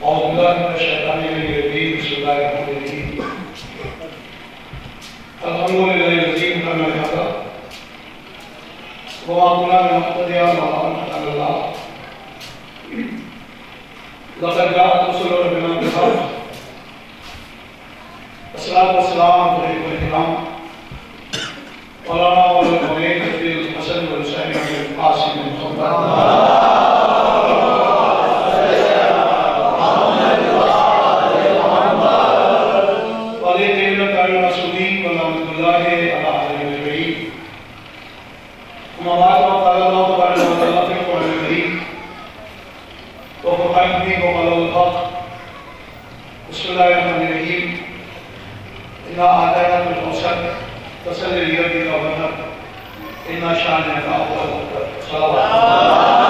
أعوذ بالله من الشيطان الرجيم بسم الله الرحمن الرحيم الحمد لله الذي أنعم علينا وما كنا لنهتدي لولا أن هدانا الله لقد جاءت رسل ربنا بالحق والصلاة والسلام على الكرام مولانا والمولين الحسن والحسين بن القاسم بن محمد بسم الله الرحمن الرحيم إنا أعطيناك الكوثر فصل لربك وانحر إن شانئك هو الأبتر صلى الله عليه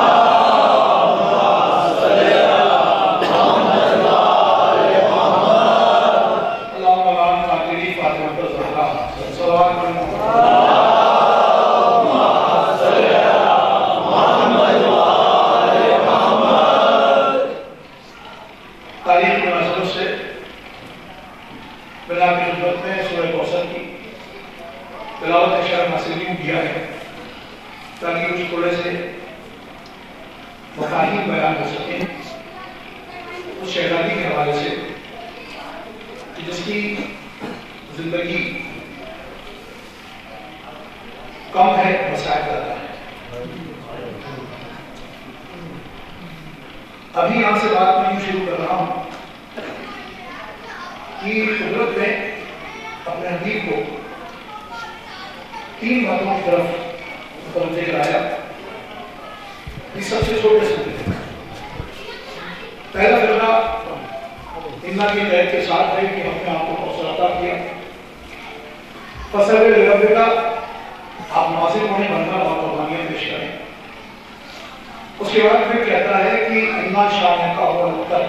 تاکہ اس تھوڑے سے مفاہیم بیان ہو سکیں اس شہزادی کے حوالے سے جس کی زندگی کم ہے مسائل زیادہ ہے. ابھی یہاں سے بات میں شروع کر رہا ہوں کہ قدرت نے اپنے حبیب کو 3 باتوں کی طرف متوجہ کرایا. یہ سب سے چھوٹے سے پہلا فرقہ انا کی قید کے ساتھ ہے کہ ہم نے آپ کو کوثر عطا کیا. فصل لربک آپ ناظر ہونے بننا اور قربانیاں پیش کریں. اس کے بعد پھر کہتا ہے کہ انا شانئک هو الأبتر.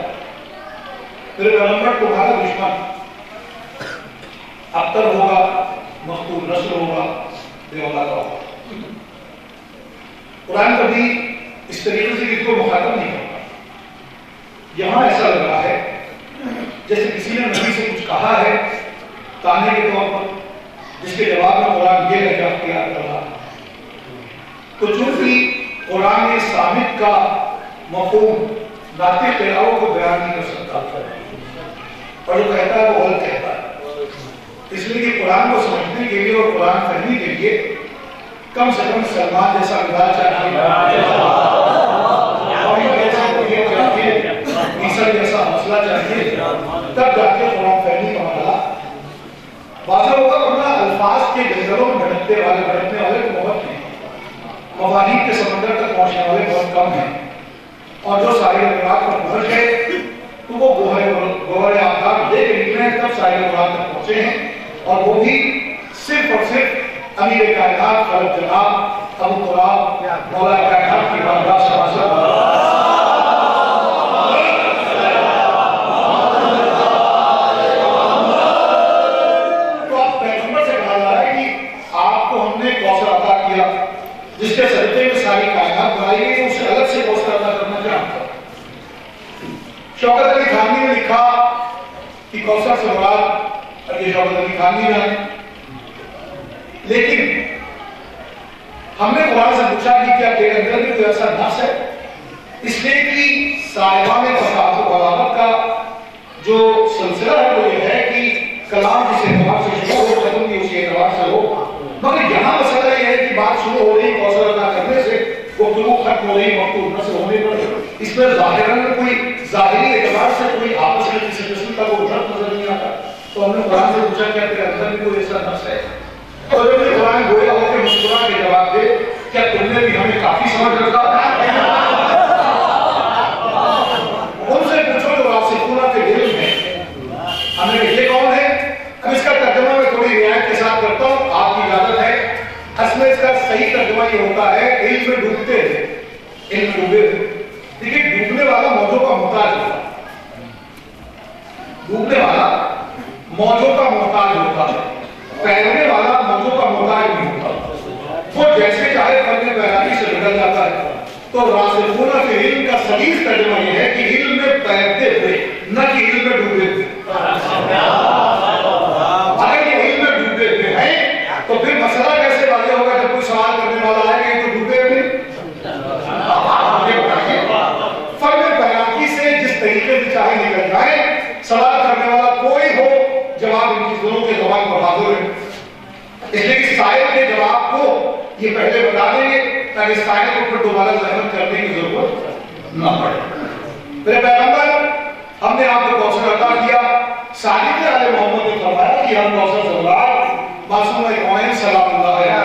پھر پیغمبر تمہارا دشمن ابتر ہوگا، مقتول نسل ہوگا، بے اولاد ہوگا. قرآن کبھی اس طریقے سے کسی کو مخاطب نہیں کرتا. یہاں ایسا لگ رہا ہے جیسے کسی نے نبی سے کچھ کہا ہے تانے کے طور پر، جس کے جواب میں قرآن یہ لہجہ اختیار کر رہا ہے. تو چونکہ قرآن صامت کا مفہوم ناطق قراءوں کو بیان نہیں کر سکتا اور جو کہتا ہے وہ غلط کہتا ہے، اس لیے کہ قرآن کو سمجھنے کے لیے اور قرآن پڑھنے کے لیے کم سے کم سلمان جیسا مزاج چاہیے، عیسیٰ جیسا حوصلہ چاہیے، تب جا کے قرآن فہمی کا مرحلہ واضح ہوگا. ورنہ الفاظ کے جنگلوں میں بھٹکنے والے کو بہت ہیں، مفاہیم کے سمندر تک پہنچنے والے بہت کم ہیں. اور جو ساحل قرآن پر پہنچ گئے تو وہ گوہر آفتاب لے کے نکلے ہیں، تب ساحل قرآن تک پہنچے ہیں. اور وہ بھی صرف اور صرف امیر کائنات خالق جناب ابو تراب مولا کائنات کی بارگاہ شماسہ. تو آپ پیغمبر سے کہا جا رہا ہے کہ آپ کو ہم نے کوثر عطا کیا جس کے صدقے میں ساری کائنات بنائی گئی، تو اسے الگ سے کوثر عطا کرنا کیا ہوتا. شوکت علی تھانوی نے لکھا کہ کوثر سے مراد یہ شوکت علی تھانوی ہے. لیکن ہم نے قرآن سے پوچھا کہ کیا تیرے اندر بھی کوئی ایسا نفس ہے؟ اس لیے کہ صاحبان تصاحب و بلاغت کا جو سلسلہ ہے وہ یہ ہے کہ کلام جس اعتبار سے شروع ہو ختم بھی اسی اعتبار سے ہو. مگر یہاں مسئلہ یہ ہے کہ بات شروع ہو رہی کوثر عطا کرنے سے، گفتگو ختم ہو رہی مقتول نسل ہونے پر. اس میں ظاہراً کوئی ظاہری اعتبار سے کوئی آپس میں کسی قسم کا کوئی فرق نظر نہیں آتا. تو ہم نے قرآن سے پوچھا کیا تیرے اندر بھی کوئی ایسا نفس ہے؟ اور جب قرآن گویا ہو کے مسکرا کے جواب دے کیا تم نے بھی ہمیں کافی سمجھ رکھا. ان سے پوچھو جو راسخون کے دل میں. ہم نے یہ کون ہے؟ اب اس کا ترجمہ میں تھوڑی رعایت کے ساتھ کرتا ہوں، آپ کی اجازت ہے. اصل میں اس کا صحیح ترجمہ یہ ہوتا ہے علم میں ڈوبتے ہیں، علم میں ڈوبے تھے. دیکھیے ڈوبنے والا موجوں کا محتاج ہوتا ہے، ڈوبنے والا موجوں کا محتاج ہوتا ہے، تیرنے والا موجوں کا محتاج نہیں ہوتا. وہ جیسے چاہے پڑھنے بیرانی سے نکل جاتا ہے. تو راسخون فی علم کا صحیح ترجمہ یہ ہے کہ علم میں تیرتے ہوئے تاکہ سائل کو پھر دوبارہ زحمت کرنے کی ضرورت نہ پڑے. میرے پیغمبر ہم نے آپ کو کوثر عطا کیا. صادق آل محمد نے فرمایا کہ ہم کوثر سرور معصوم کونین سلام اللہ علیہ ہے.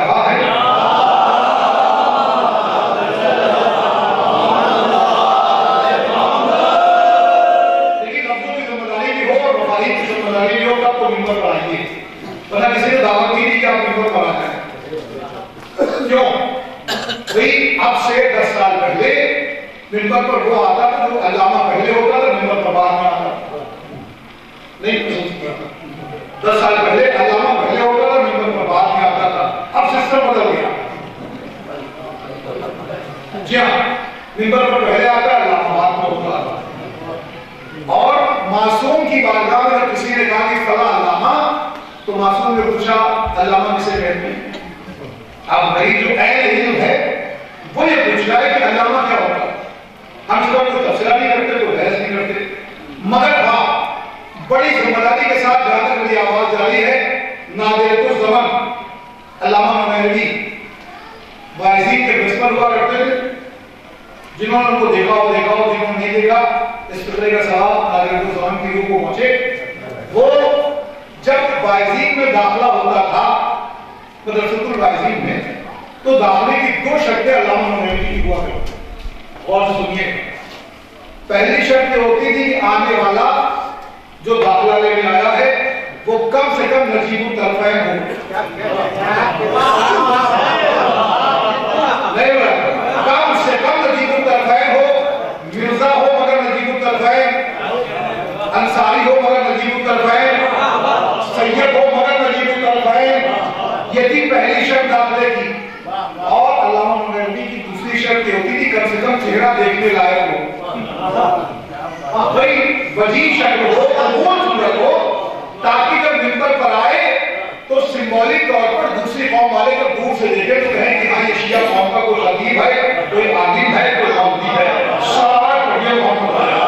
لیکن لفظوں کی ذمہ داری بھی ہو اور مفاہیم کی ذمہ داری بھی ہو تب تو ممبر پر آئیے. ورنہ کسی نے دعوت کی کہ آپ ممبر پر آ جائیں. کیوں بھئی اب سے 10 سال پہلے ممبر پر وہ آتا تھا جو علامہ پہلے ہوتا تھا, ممبر پر بعد میں آتا تھا. نہیں 10 سال پہلے علامہ پہلے ہوتا تھا, ممبر پر بعد میں آتا تھا. اب سسٹم بدل گیا. جی ہاں, ممبر پر پہلے آتا, علامہ بعد میں ہوتا تھا. اور معصوم کی بارگاہ میں جب کسی نے کہا کہ فلاں علامہ, تو معصوم نے پوچھا علامہ کسے کہتے ہیں؟ اب بھائی جو اہل علم ہے وہ یہ پوچھ رہا ہے کہ علامہ کیا ہوتا ہے. ہم اس وقت کوئی تفسیرہ نہیں کرتے, کوئی بحث نہیں کرتے, مگر ہاں بڑی ذمہ داری کے ساتھ جہاں تک میری آواز جاری ہے, نادرۃ الزمن علامہ نویروی باعزید کے پرنسپل ہوا کرتے تھے. جنہوں نے ان کو دیکھا ہو, جنہوں نے نہیں دیکھا, اس فطرے کا ثواب نادرۃ الزمن کی روح کو پہنچے. وہ جب باعزید میں داخلہ ہوتا تھا مدرسۃ الباعزین میں, تو داخلے کی 2 شرطیں علامہ نویروی کی ہوا کرتی. اور سنیے, پہلی شرط یہ ہوتی تھی آنے والا جو داخلہ لینے آیا ہے وہ کم سے کم نجیب الطرفین ہو. نہیں بڑا, کم سے کم نجیب الطرفین ہو. مرزا ہو مگر نجیب الطرفین, انصاری ہو مگر نجیب الطرفین, سید ہو مگر نجیب الطرفین. یہ تھی پہلی شرط داخلے کی. اور علامہ نویروی کی دوسری شرط یہ ہوتی تھی کم سے کم چہرہ دیکھنے لائق ہو. بھئی وجیح شکل ہو, قبول صورت ہو, تاکہ جب ممبر پر آئے تو سمبولک طور پر دوسری قوم والے کو دور سے دیکھے تو کہیں کہ ہاں یہ شیعہ قوم کا کوئی خطیب ہے, کوئی عالم ہے, کوئی مولوی ہے. صلوات پڑھیے محمد علیہ.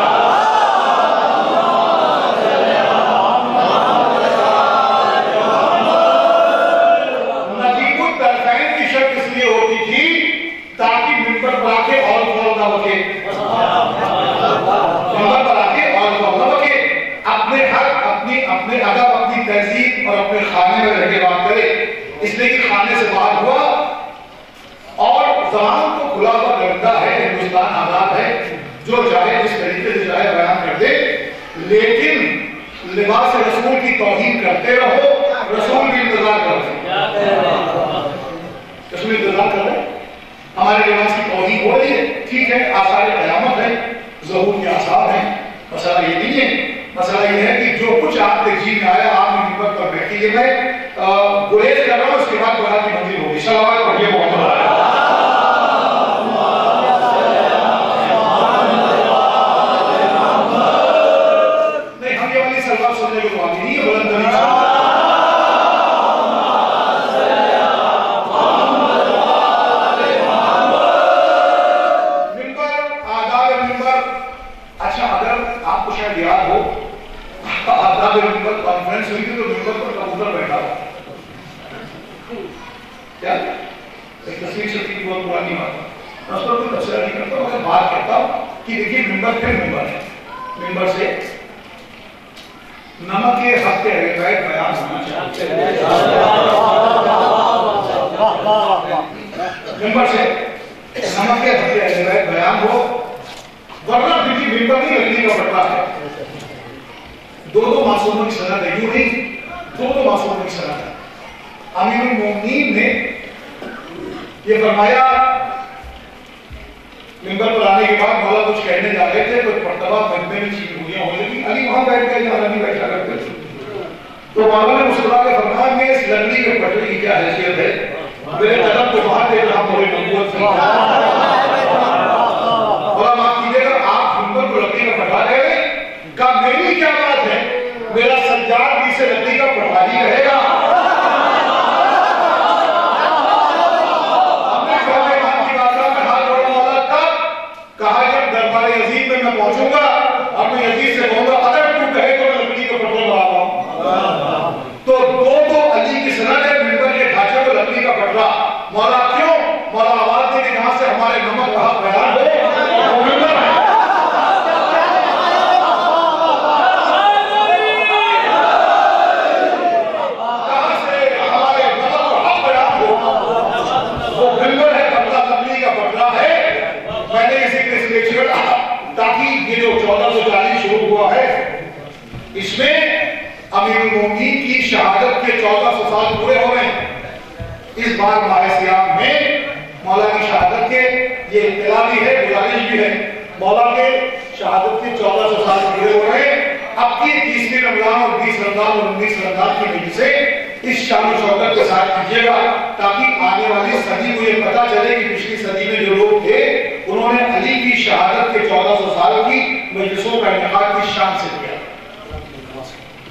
نجیب الطرفین کی شرط اس لیے ہوتی تھی تاکہ ممبر پر آ کے اور فول نہ بکے, ممبر پر آ کے اور فول نہ بکے, اپنے حق, اپنے ادب, اپنی تہذیب اور اپنے خانے میں رہ کے بات کرے. اس لیے کہ خانے سے بات ہوا اور زبان کو کھلا ہوا کرتا ہے. ہندوستان آزاد ہے, جو چاہے جس طریقے سے چاہے بیان کر دے, لیکن لباس رسول کی توہین کرتے رہو. رسول بھی انتظار کرتے, رسول انتظار کر رہے. ہمارے لباس کی توہین ہو رہی ہے, ٹھیک ہے, آثار قیامت ہے, ظہور کے آثار ہیں. مسئلہ یہ نہیں ہے. مسئلہ یہ ہے کہ جو کچھ آپ کے جی میں آیا آپ ممبر پر بیٹھیے. میں گریز کر رہا ہوں, اس کے بعد بڑا کی منزل ہوگی. صلوات پڑھیے محمد علیہ. نہیں, ہم یہ والی سلوات سننے کے بعد نہیں ہے, بلند ترین کانفرنس ہوئی تھی تو ممبر پر کبوتر بیٹھا ہوا. کیا ایک تصویر شکل کی بہت پرانی بات ہے, اس پر کوئی تفسیر نہیں کرتا, مگر بات کرتا ہوں کہ دیکھیے ممبر پھر ممبر ہے. ممبر سے نمک کے حق کے حقائق بیان ہونا چاہیے. ممبر سے نمک کے حق کے حقائق بیان ہو, ورنہ دیکھیے ممبر نہیں لکڑی کا پٹا ہے. 2 معصوموں کی سند ہے, یوں نہیں, 2 معصوموں کی سند ہے. امیر المومنین نے یہ فرمایا ممبر پر آنے کے بعد مولا کچھ کہنے جا رہے تھے, تو مرتبہ مجمع میں چیز گولیاں ہونے لگی. علی وہاں بیٹھ گئے جہاں علی بیٹھا کرتے تھے. تو مولا نے مسلمہ کے فرمایا میں اس لکڑی کے پٹڑی کی کیا حیثیت ہے, میرے قدم تو وہاں تھے جہاں مولا نبوت تھی. مولا معاف کیجیے گا, آپ ممبر کو لکڑی کا پٹھا کہہ رہے, کہا میری کیا بات ہے, میرا سجاد بھی سے لکڑی کا پٹھا ہی رہے گا. ہم نے شعب امام کی بارگاہ میں ہاتھ جوڑا. مولا کب کہا جب دربار یزید میں پہنچوں گا اور میں یزید سے کہوں گا اگر تو کہے تو میں لکڑی کا پٹھا بڑھاتا ہوں. تو 2 علی کی سند ہے, ممبر کے ڈھانچے کو لکڑی کا پٹھا. مولا کیوں؟ مولا آواز دے کہ جہاں امام المومنین کی شہادت کے 1400 سال پورے ہو رہے ہیں۔ اس بار ماہ سیام میں مولا کی شہادت کے یہ اطلاع بھی ہے، گزارش بھی ہے، مولا کے شہادت کے 1400 سال پورے ہو رہے ہیں۔ اب کی 30 رمضان اور 20 رمضان اور 19 رمضان کی وجہ سے اس شان و شوکت کے ساتھ کیجیے گا، تاکہ آنے والی صدی کو یہ پتا چلے کہ پچھلی صدی میں جو لوگ تھے انہوں نے علی کی شہادت کے 1400 سال کی مجلسوں کا انعقاد کس شان سے کیا۔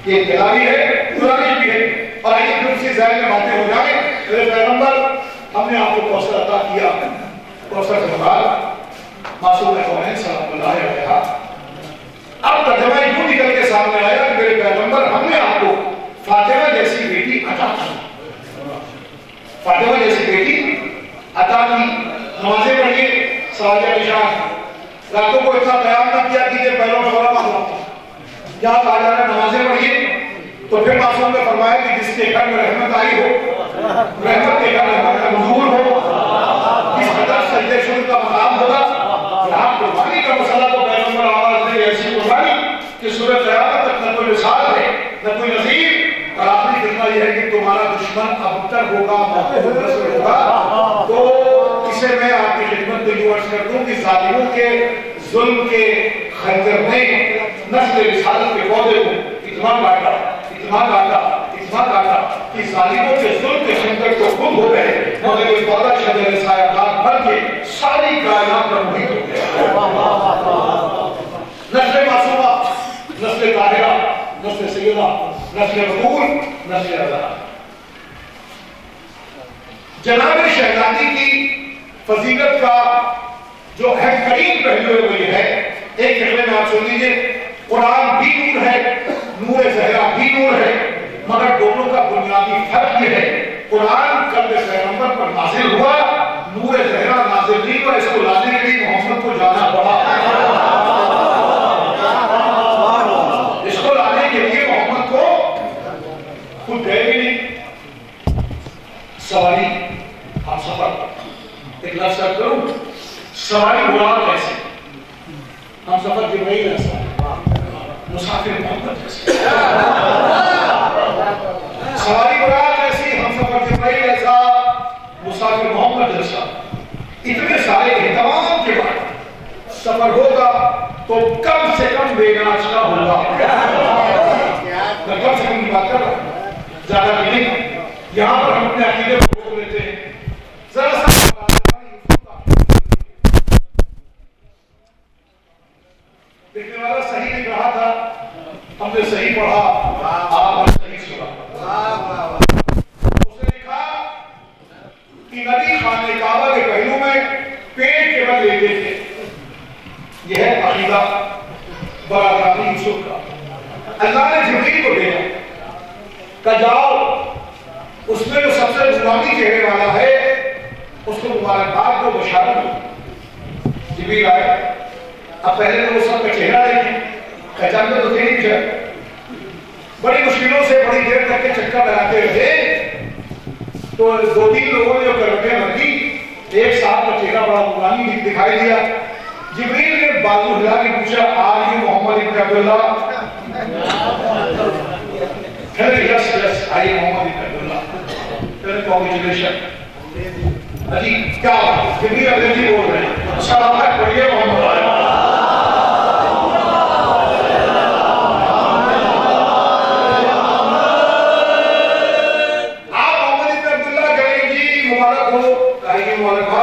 یہ اطلاع بھی ہے، گزارش بھی ہے۔ اور آئیے پھر اسی ذہن میں باتیں ہو جائیں۔ میرے پیغمبر ہم نے آپ کو کوثر عطا کیا، کوثر کے بعد معصوم کونین صلی اللہ علیہ وسلم۔ اب ترجمہ یوں نکل کے سامنے آیا کہ میرے پیغمبر ہم نے آپ کو فاطمہ جیسی بیٹی عطا کی، فاطمہ جیسی بیٹی عطا کی۔ نمازیں پڑھیے، سواجہ نشان، راتوں کو اتنا قیام نہ کیا کیجیے پیروں میں غلط ہوا، یا کہا جا رہا ہے نمازیں پڑھیے، تو پھر معصوم نے فرمایا کہ جس کے گھر میں رحمت آئی ہو، رحمت کے گھر رحمت کا نزول ہو، جس قدر سجدے شروع کا مقام ہوگا، یہاں قربانی کا مسئلہ تو پیغمبر آواز دے ایسی قربانی کہ صبح قیامت تک نہ کوئی مثال ہے نہ کوئی نظیر۔ اور آخری فتنہ یہ ہے کہ تمہارا دشمن ابتر ہوگا، محبوب نصر ہوگا، تو اسے میں آپ کی خدمت میں یوں عرض کر دوں کہ ظالموں کے ظلم کے خنجر نے نسل رسالت کے پودے کو اتنا کاٹا کہ ظالموں کے ظلم کے خنجر کو گم ہو گئے، مگر یہ پودا شجر سایہ دار بن کے ساری کائنات پر محیط ہو گیا۔ نسل معصومہ، نسل طاہرہ، نسل سیدہ، نسل رسول، نسل آزاد۔ جناب شہزادی کی فضیلت کا جو اہم ترین پہلو ہے وہ یہ ہے، ایک جملے میں آپ سن لیجیے، قرآن بھی نور ہے، نور زہرا بھی نور ہے، مگر دونوں کا بنیادی فرق یہ ہے، قرآن قلب پیغمبر پر نازل ہوا، نور زہرا نازل نہیں ہوا، اس کو لانے کے لیے محمد کو جانا پڑا، اس کو لانے کے لیے محمد کو خود گئے بھی نہیں۔ سواری ہم سفر ایک لفظ کروں، سواری غلام ایسے، ہم سفر جبرائیل ایسا، مسافر محمد ایسے، سواری غلام ایسی، ہم سفر جبرائیل ایسا، مسافر محمد ایسا۔ اتنے سارے اہتمام کے بعد سفر ہوگا تو کم سے کم بیگانش کا ہوگا، میں کم سے کم کی بات کر رہا ہوں، زیادہ نہیں۔ یہاں پر ہم اپنے عقیدے کو روک لیتے ہیں، ذرا سا دیکھنے والا صحیح لکھ رہا تھا، ہم نے صحیح پڑھا، آپ نے صحیح سنا۔ اس نے لکھا کہ نبی خانہ کعبہ کے پہلو میں پیٹ کے بل لیتے تھے، یہ ہے عقیدہ برادران یوسف کا۔ اللہ نے جبریل کو بھیجا کہ جاؤ اس میں جو سب سے نورانی چہرے والا ہے اس کو مبارکباد کو بشارت دو۔ جبریل آئے، اب پہلے تو وہ سب کا چہرہ دیکھیں، پہچانتے تو تھے نہیں جب، بڑی مشکلوں سے بڑی دیر تک کے چکر لگاتے رہے، تو دو تین لوگوں نے جو کروٹیں رکھی، ایک صاحب کا چہرہ بڑا نورانی دکھائی دیا۔ جبریل نے بازو ہلا کے پوچھا، آر یو محمد ابن عبداللہ؟ کہنے یس یس آئی محمد ابن عبداللہ۔ کہنے کانگریچولیشن۔ علی کیا جبریل انگریزی بول رہے ہیں، سلامت پڑھیے محمد آئے۔ آپ محمد ابن عبداللہ کہیں گی مبارک ہو، کہیں گی مبارک ہو،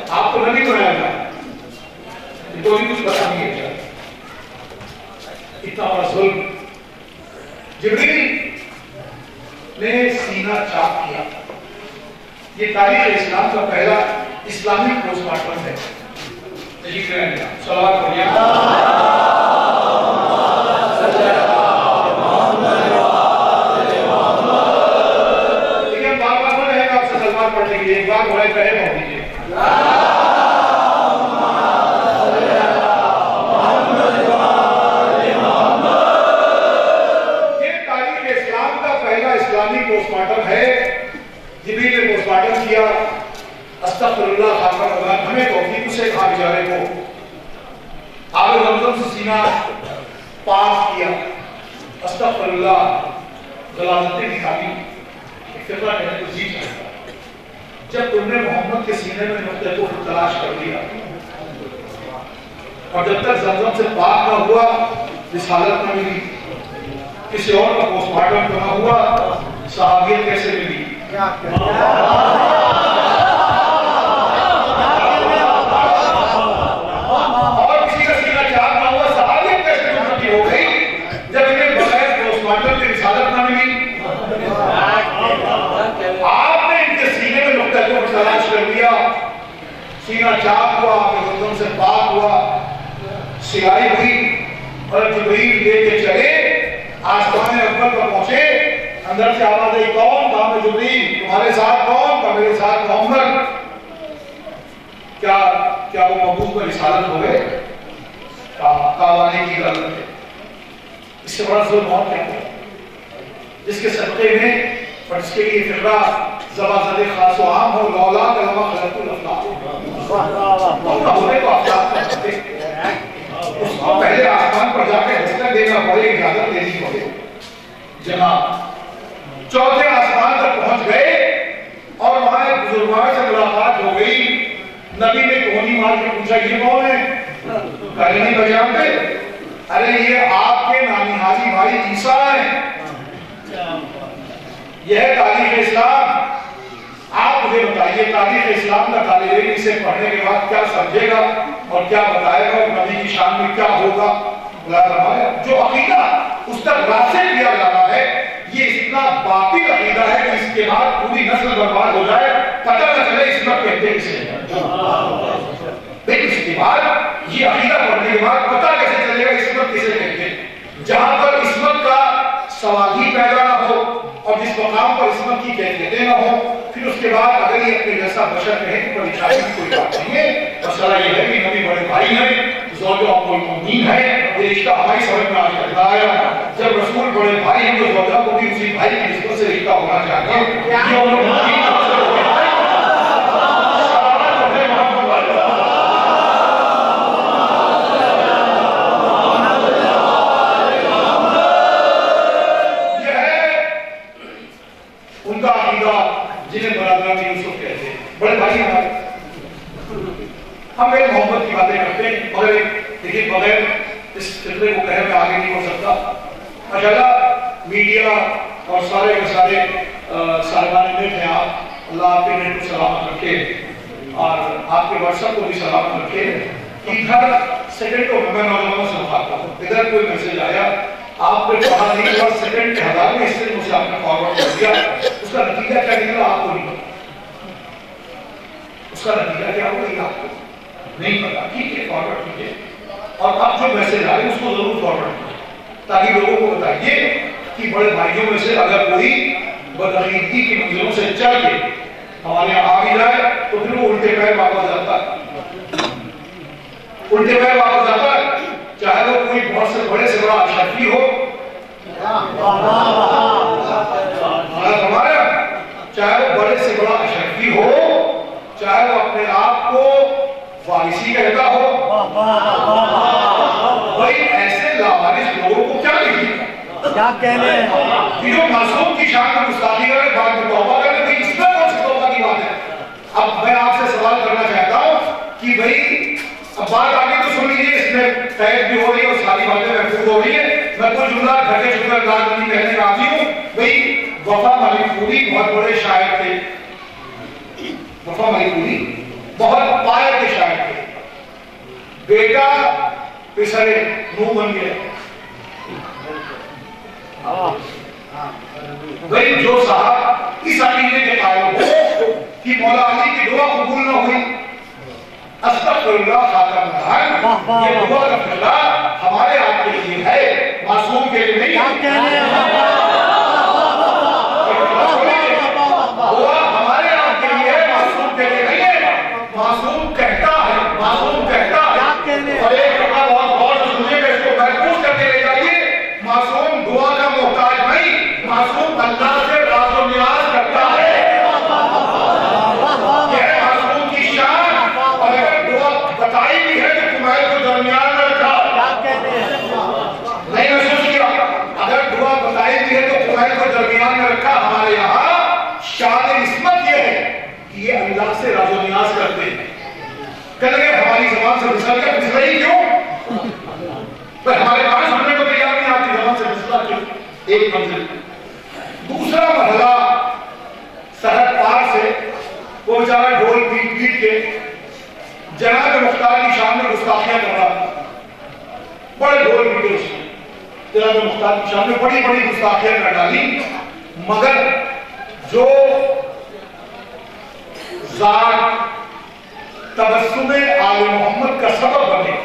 آپ کو نبی بنایا گا، تو ہی کچھ بتا نہیں ہے۔ اتنا بڑا ظلم جبریل نے سینہ چاک کیا۔ یہ تاریخ اسلام کا پہلا اسلامک پوسٹ مارٹم ہے۔ تشریف لے آئیے، صلوات پڑھیے۔ لیکن بار بار نہ رہے گا آپ سے صلوات پڑھنے کے لیے، ایک بار بڑے پہلے پڑھ دیجیے۔ پوسٹ مارٹم ہے، جبریل نے پوسٹ مارٹم کیا، استغفر اللہ خاکر اللہ، ہمیں توفیق اسے کھا بیچارے کو، آب زمزم سے سینہ پاک کیا، استغفر اللہ غلاظتیں نکالی فقہ کہنے کو جی چاہتا جب تم نے محمد کے سینے میں نقطہ کو تلاش کر لیا اور جب تک زمزم سے پاک نہ ہوا رسالت نہ ملی کسی اور کا پوسٹ مارٹم نہ ہوا صحابیت کیسے ملی اور کسی کا سینہ چاک نہ ہوا صحابیت کیسے منتقل ہو گئی جب انہیں بغیر پوسٹ مارٹم کی رسالت نہ ملی آپ نے ان کے سینے میں نقطہ کو تلاش کر لیا سینہ چاک ہوا زمزم سے پاک ہوا سیائی ہوئی اور جبریل لے کے چلے آسمان اکبر پر پہنچے اندر سے آواز آئی کون کہا میں جبریل تمہارے ساتھ کون کہا میرے ساتھ محمد کیا وہ مبعوث پر رسالت ہو گئے کہا آنے کی غلط ہے اس سے بڑا ظلم اور کیا ہوا جس کے صدقے میں اور اس کے لیے فقہ زبازد خاص و عام ہو لولا کلمہ خلق الافلاق ہونے کو افلاق کرتے اس کو پہلے آسمان پر جا کے دستک دینا پڑے اجازت دینی پڑے جناب چوتھے آسمان تک پہنچ گئے اور وہاں ایک بزرگوار سے ملاقات ہو گئی نبی نے کونی مار کے پوچھا یہ کون ہے کہنے نہیں بجانتے ارے یہ آپ کے نانہاری بھائی عیسیٰ ہیں یہ ہے تاریخ اسلام آپ مجھے بتائیے تاریخ اسلام کا طالب علم اسے پڑھنے کے بعد کیا سمجھے گا اور کیا بتائے گا اور نبی کی شان میں کیا ہوگا جو عقیدہ اس تک راسخ کیا جا رہا ہے یہ اتنا باطل عقیدہ ہے کہ اس کے بعد پوری نسل برباد ہو جائے پتہ نہ چلے عصمت کہتے کسے لیکن اس کے بعد یہ عقیدہ پڑھنے کے بعد پتہ کیسے چلے گا عصمت کسے کہتے جہاں پر عصمت کا سوال ہی پیدا نہ ہو اور جس مقام پر عصمت کی کیفیتیں نہ ہو پھر اس کے بعد اگر یہ اپنے جیسا بشر کہے تو پریشانی کی کوئی بات نہیں ہے مسئلہ یہ ہے کہ نبی بڑے بھائی ہیں زوجہ ام المؤمنین ہے یہ رشتہ ہماری سمجھ میں آج تک آیا جب رسول بڑے بھائی ہیں تو زوجہ کو بھی اسی بھائی کی نسبت سے رشتہ ہونا چاہیے یہ ام المؤمنین جنہیں برادران یوسف کہتے ہیں بڑے بھائی ہمارے ہم ایک محبت کی باتیں کرتے ہیں مگر لیکن بغیر اس فطرے کو کہے میں آگے نہیں ہو سکتا ماشاءاللہ میڈیا اور سارے کے سارے صاحبان نیٹ ہیں آپ اللہ آپ کے نیٹ کو سلامت رکھے اور آپ کے واٹس ایپ کو بھی سلامت رکھے ادھر سیکنڈوں میں نوجوانوں سے بات ہوں ادھر کوئی میسج آیا آپ نے پڑھا نہیں ہوا سیکنڈ کے 1000 میں حصے مجھے آپ نے فارورڈ کر دیا اس کا نتیجہ کیا نکلا آپ کو نہیں پتا اس کا نتیجہ کیا ہوگا یہ آپ کو نہیں پتا ٹھیک ہے فارورڈ کیجیے اور آپ جو میسج آئے اس کو ضرور فارورڈ کیجیے تاکہ لوگوں کو بتائیے کہ بڑے بھائیوں میں سے اگر کوئی بدعقیدگی کی منزلوں سے چل کے ہمارے یہاں آ بھی جائے تو پھر وہ الٹے پیر واپس جاتا ہے الٹے پیر واپس جاتا ہے چاہے وہ کوئی بہت سے بڑے سے بڑا اشرفی ہو چاہے وہ بڑے سے بڑا اشرفی ہو چاہے وہ اپنے آپ کو وارثی کہتا ہو بھائی ایسے لاوارث لوگوں کو کیا لکھیں کیا کہنے ہیں جو معصوم کی شان میں گستاخی کرے بعد میں توبہ کرے بھائی اس میں کون سی توبہ کی بات ہے اب میں آپ سے سوال کرنا چاہتا ہوں کہ بھائی اب بات آگے تو سن لیجیے اس میں قید بھی ہو رہی ہے اور ساری باتیں محفوظ ہو رہی ہے میں کوئی جملہ گھٹے شکر انداز نہیں کہنے کا آتی ہوں بھائی وفا ملک پوری بہت بڑے شاعر تھے وفا ملک پوری بہت پائے کے شاعر تھے بیٹا پسرے منہ بن گیا بھائی جو صاحب اس عقیدے کے قائل ہو کہ مولا علی کی دعا قبول نہ ہوئی استغفر اللہ خاتم الدہر یہ دعا کا پھیلا ہمارے آپ کے لیے ہے معصوم کے لیے نہیں دعا ہمارے آپ کے لیے ہے معصوم کے لیے نہیں ہے معصوم کہتا ہے اور ایک رکعہ بہت غور سے سنیے کہ اس کو محفوظ کر کے لے جائیے معصوم دعا کا محتاج نہیں معصوم اللہ سے راز و نیاز کرتا ہے بتائی بھی ہے کہ تمہارے کو درمیان میں رکھا نہیں محسوس کیا اگر دعا بتائی درمیان میں رکھا. ہمارے یہاں شان عصمت یہ ہے کہ یہ اللہ سے راز و نیاز کرتے ہیں. کہتے ہیں ہماری زبان سے پھسل گیا, پھسل ہی کیوں؟ پر ہمارے پاس سننے کو تیار نہیں آتی زبان سے پھسلا کیوں؟ ایک منزل. دوسرا مرحلہ سرحد پار سے وہ بیچارہ ڈھول پیٹ پیٹ کے جناب مختار کی شان میں گستاخیاں کر رہا. بڑے ڈھول پیٹے اس نے جناب مختار کی شان میں بڑی بڑی گستاخیاں کر ڈالی. مگر جو ذات تبسم آل محمد کا سبب بنے,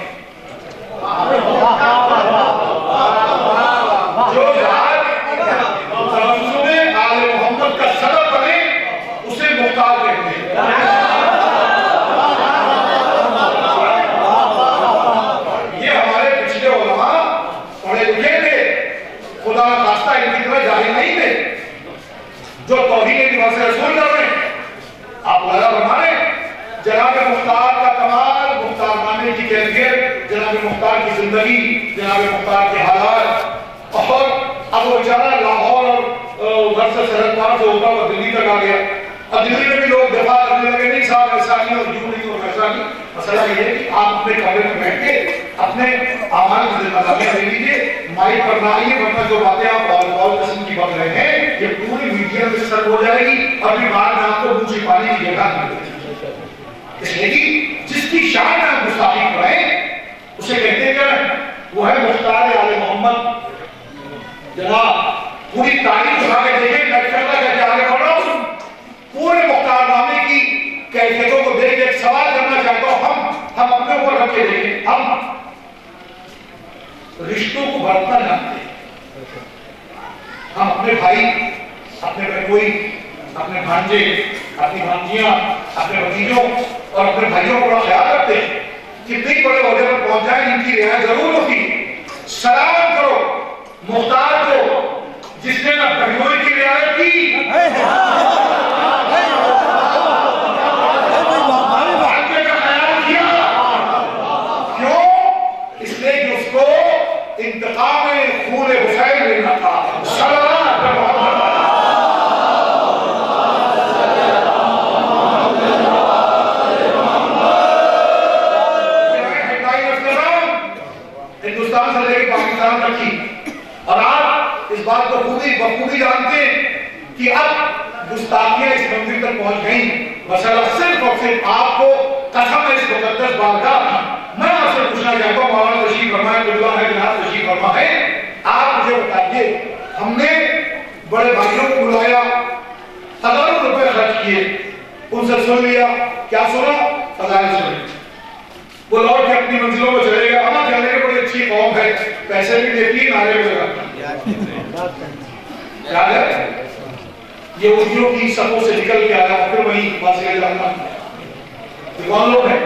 جو ذات تبسم آل محمد کا سبب بنے اسے مختار کہتے ہیں. یہ ہمارے پچھلے علماء پڑھے لکھے تھے, خدا نخواستہ ان کی طرح جاہل نہیں تھے جو توہین لباس رسول کر رہے ہیں. آپ لگا بنا رہے ہیں جناب مختار کا کمال, مختار نامے کی کیفیت, جناب مختار کی زندگی, جناب مختار کے حالات. اور اب وہ بیچارہ لاہور اور گھر سے سرحد پار سے ہوتا ہوا دلی تک آ گیا. اب دلی میں بھی لوگ دفاع کرنے لگے, نہیں صاحب ایسا نہیں اور یوں نہیں اور ویسا نہیں. مسئلہ یہ ہے کہ آپ اپنے کمرے میں بیٹھ کے اپنے اعمال کی ذمہ داریاں لے لیجیے, مائک پر نہ آئیے, ورنہ جو باتیں آپ اور قسم کی بک رہے ہیں یہ پوری میڈیا میں سر ہو جائے گی. اپنی بات میں آپ کو منہ چھپانے کی جگہ نہیں ملے گی. اس لیے کہ جس کی شان میں آپ گستاخی کریں اسے کہتے ہیں وہ ہے مختار آل محمد. جناب پوری تاریخ اٹھا کے دیکھیں, میں کرتا کہ آگے بڑھو, پورے مختار نامے کی کیفیتوں کو دیکھ کے ایک سوال کرنا چاہتا ہوں. ہم اپنے اوپر رکھ کے دیکھیں, ہم رشتوں کو بڑھتا جانتے ہیں. ہم اپنے بھائی, اپنے بہنوئی, اپنے بھانجے, اپنی بھانجیاں, اپنے بھتیجوں اور اپنے بھائیوں کو بڑا خیال رکھتے ہیں. کتنے بڑے عہدے پر پہنچ جائیں ان کی رعایت ضرور ہوتی. سلام کرو مختار کو جس نے نہ بہنوئی کی رعایت کی, بھانجے کا خیال کیا. کیوں؟ اس لیے کہ اس کو انتقام خون حسین لینا تھا. ہندوستان سے لے کے پاکستان تک کی. اور آپ اس بات کو بخوبی جانتے ہیں کہ اب گستاخیاں اس منزل تک پہنچ گئیں. مسئلہ صرف اور صرف آپ کو قسم ہے اس مقدس بارگاہ کی, میں آپ سے پوچھنا چاہتا ہوں, مولانا تشریف فرما ہے, اللہ ہے جناب تشریف فرما ہے, آپ مجھے بتائیے, ہم نے بڑے بھائیوں کو بلایا, ہزاروں روپے خرچ کیے, ان سے سن لیا, کیا سنا؟ فضائل سنے. وہ لوٹ کے اپنی منزلوں میں چلے گئے. اما کہنے کے بڑی اچھی قوم ہے, پیسے بھی دیتی ہے, نعرے بھی لگاتی ہے. یاد ہے یہ اردیوں کی صفوں سے نکل کے آیا, پھر وہی واضح جاننا. یہ کون لوگ ہیں؟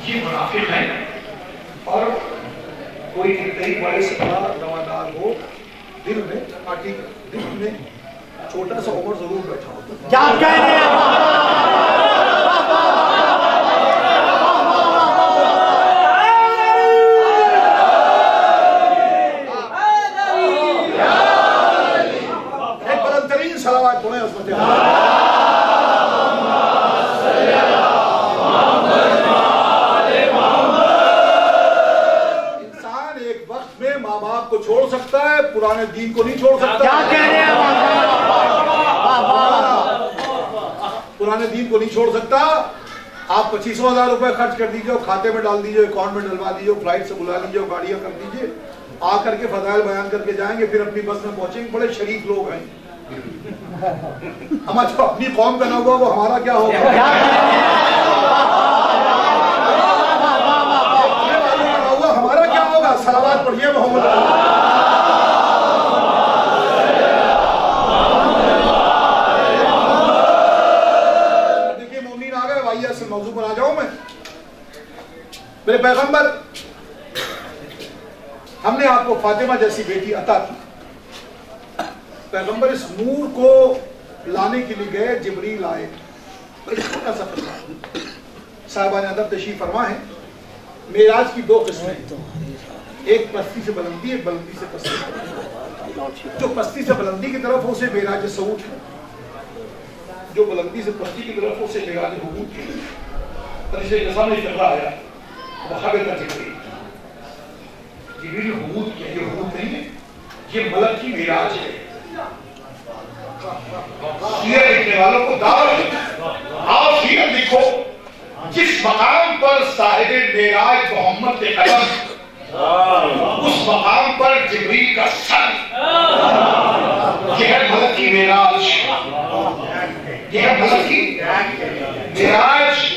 یہ منافق ہیں. اور کوئی کتنے بڑے سے بڑا روادار ہو, دل میں پارٹی دل میں چھوٹا سا عمر ضرور بیٹھا ہوتا. کیا کہہ رہے ہیں؟ انسان ایک وقت میں ماں باپ کو چھوڑ سکتا ہے, پرانے دین کو نہیں چھوڑ سکتا. کیا کہہ رہے ہیں؟ پرانے دین کو نہیں چھوڑ سکتا. آپ 25,000 روپے خرچ کر دیجئے, کھاتے میں ڈال دیجئے, اکاؤنٹ میں ڈلوا دیجئے, فلائٹ سے بلا لیجئے, گاڑیاں کر دیجئے, آ کر کے فضائل بیان کر کے جائیں گے, پھر اپنی بس میں پہنچیں گے. بڑے شریف لوگ ہیں. ہم جو اپنی قوم کا نہ ہوا وہ ہمارا کیا ہوگا؟ ہمارا کیا ہوگا؟ صلوات پڑھیے محمد. دیکھیے مومنین آ گئے, آئیے اصل موضوع پر آ جاؤں میں. میرے پیغمبر, ہم نے آپ کو فاطمہ جیسی بیٹی عطا کی. پیغمبر اس نور کو لانے کے لیے گئے, جبریل آئے. چھوٹا سا قصہ, صاحبان ادب تشریف فرما ہے. معراج کی 2 قسمیں, ایک پستی سے بلندی, ایک بلندی سے پستی. جو پستی سے بلندی کی طرف اسے معراج صعود ہے، جو بلندی سے پستی کی طرف اسے معراج حبوط ہے۔ حدیث کے سامنے فقہ آیا وحبط جبریل، جبریل حبوط کیا؟ یہ حبوط نہیں ہے، یہ ملک کی معراج ہے۔ سیرت لکھنے والوں کو دعوت ہے، آپ سیرت لکھو جس مقام پر صاحب معراج محمد کے قدم، اس مقام پر جبریل کا سر، یہ ہے ملک کی معراج، یہ ہے ملک کی معراج۔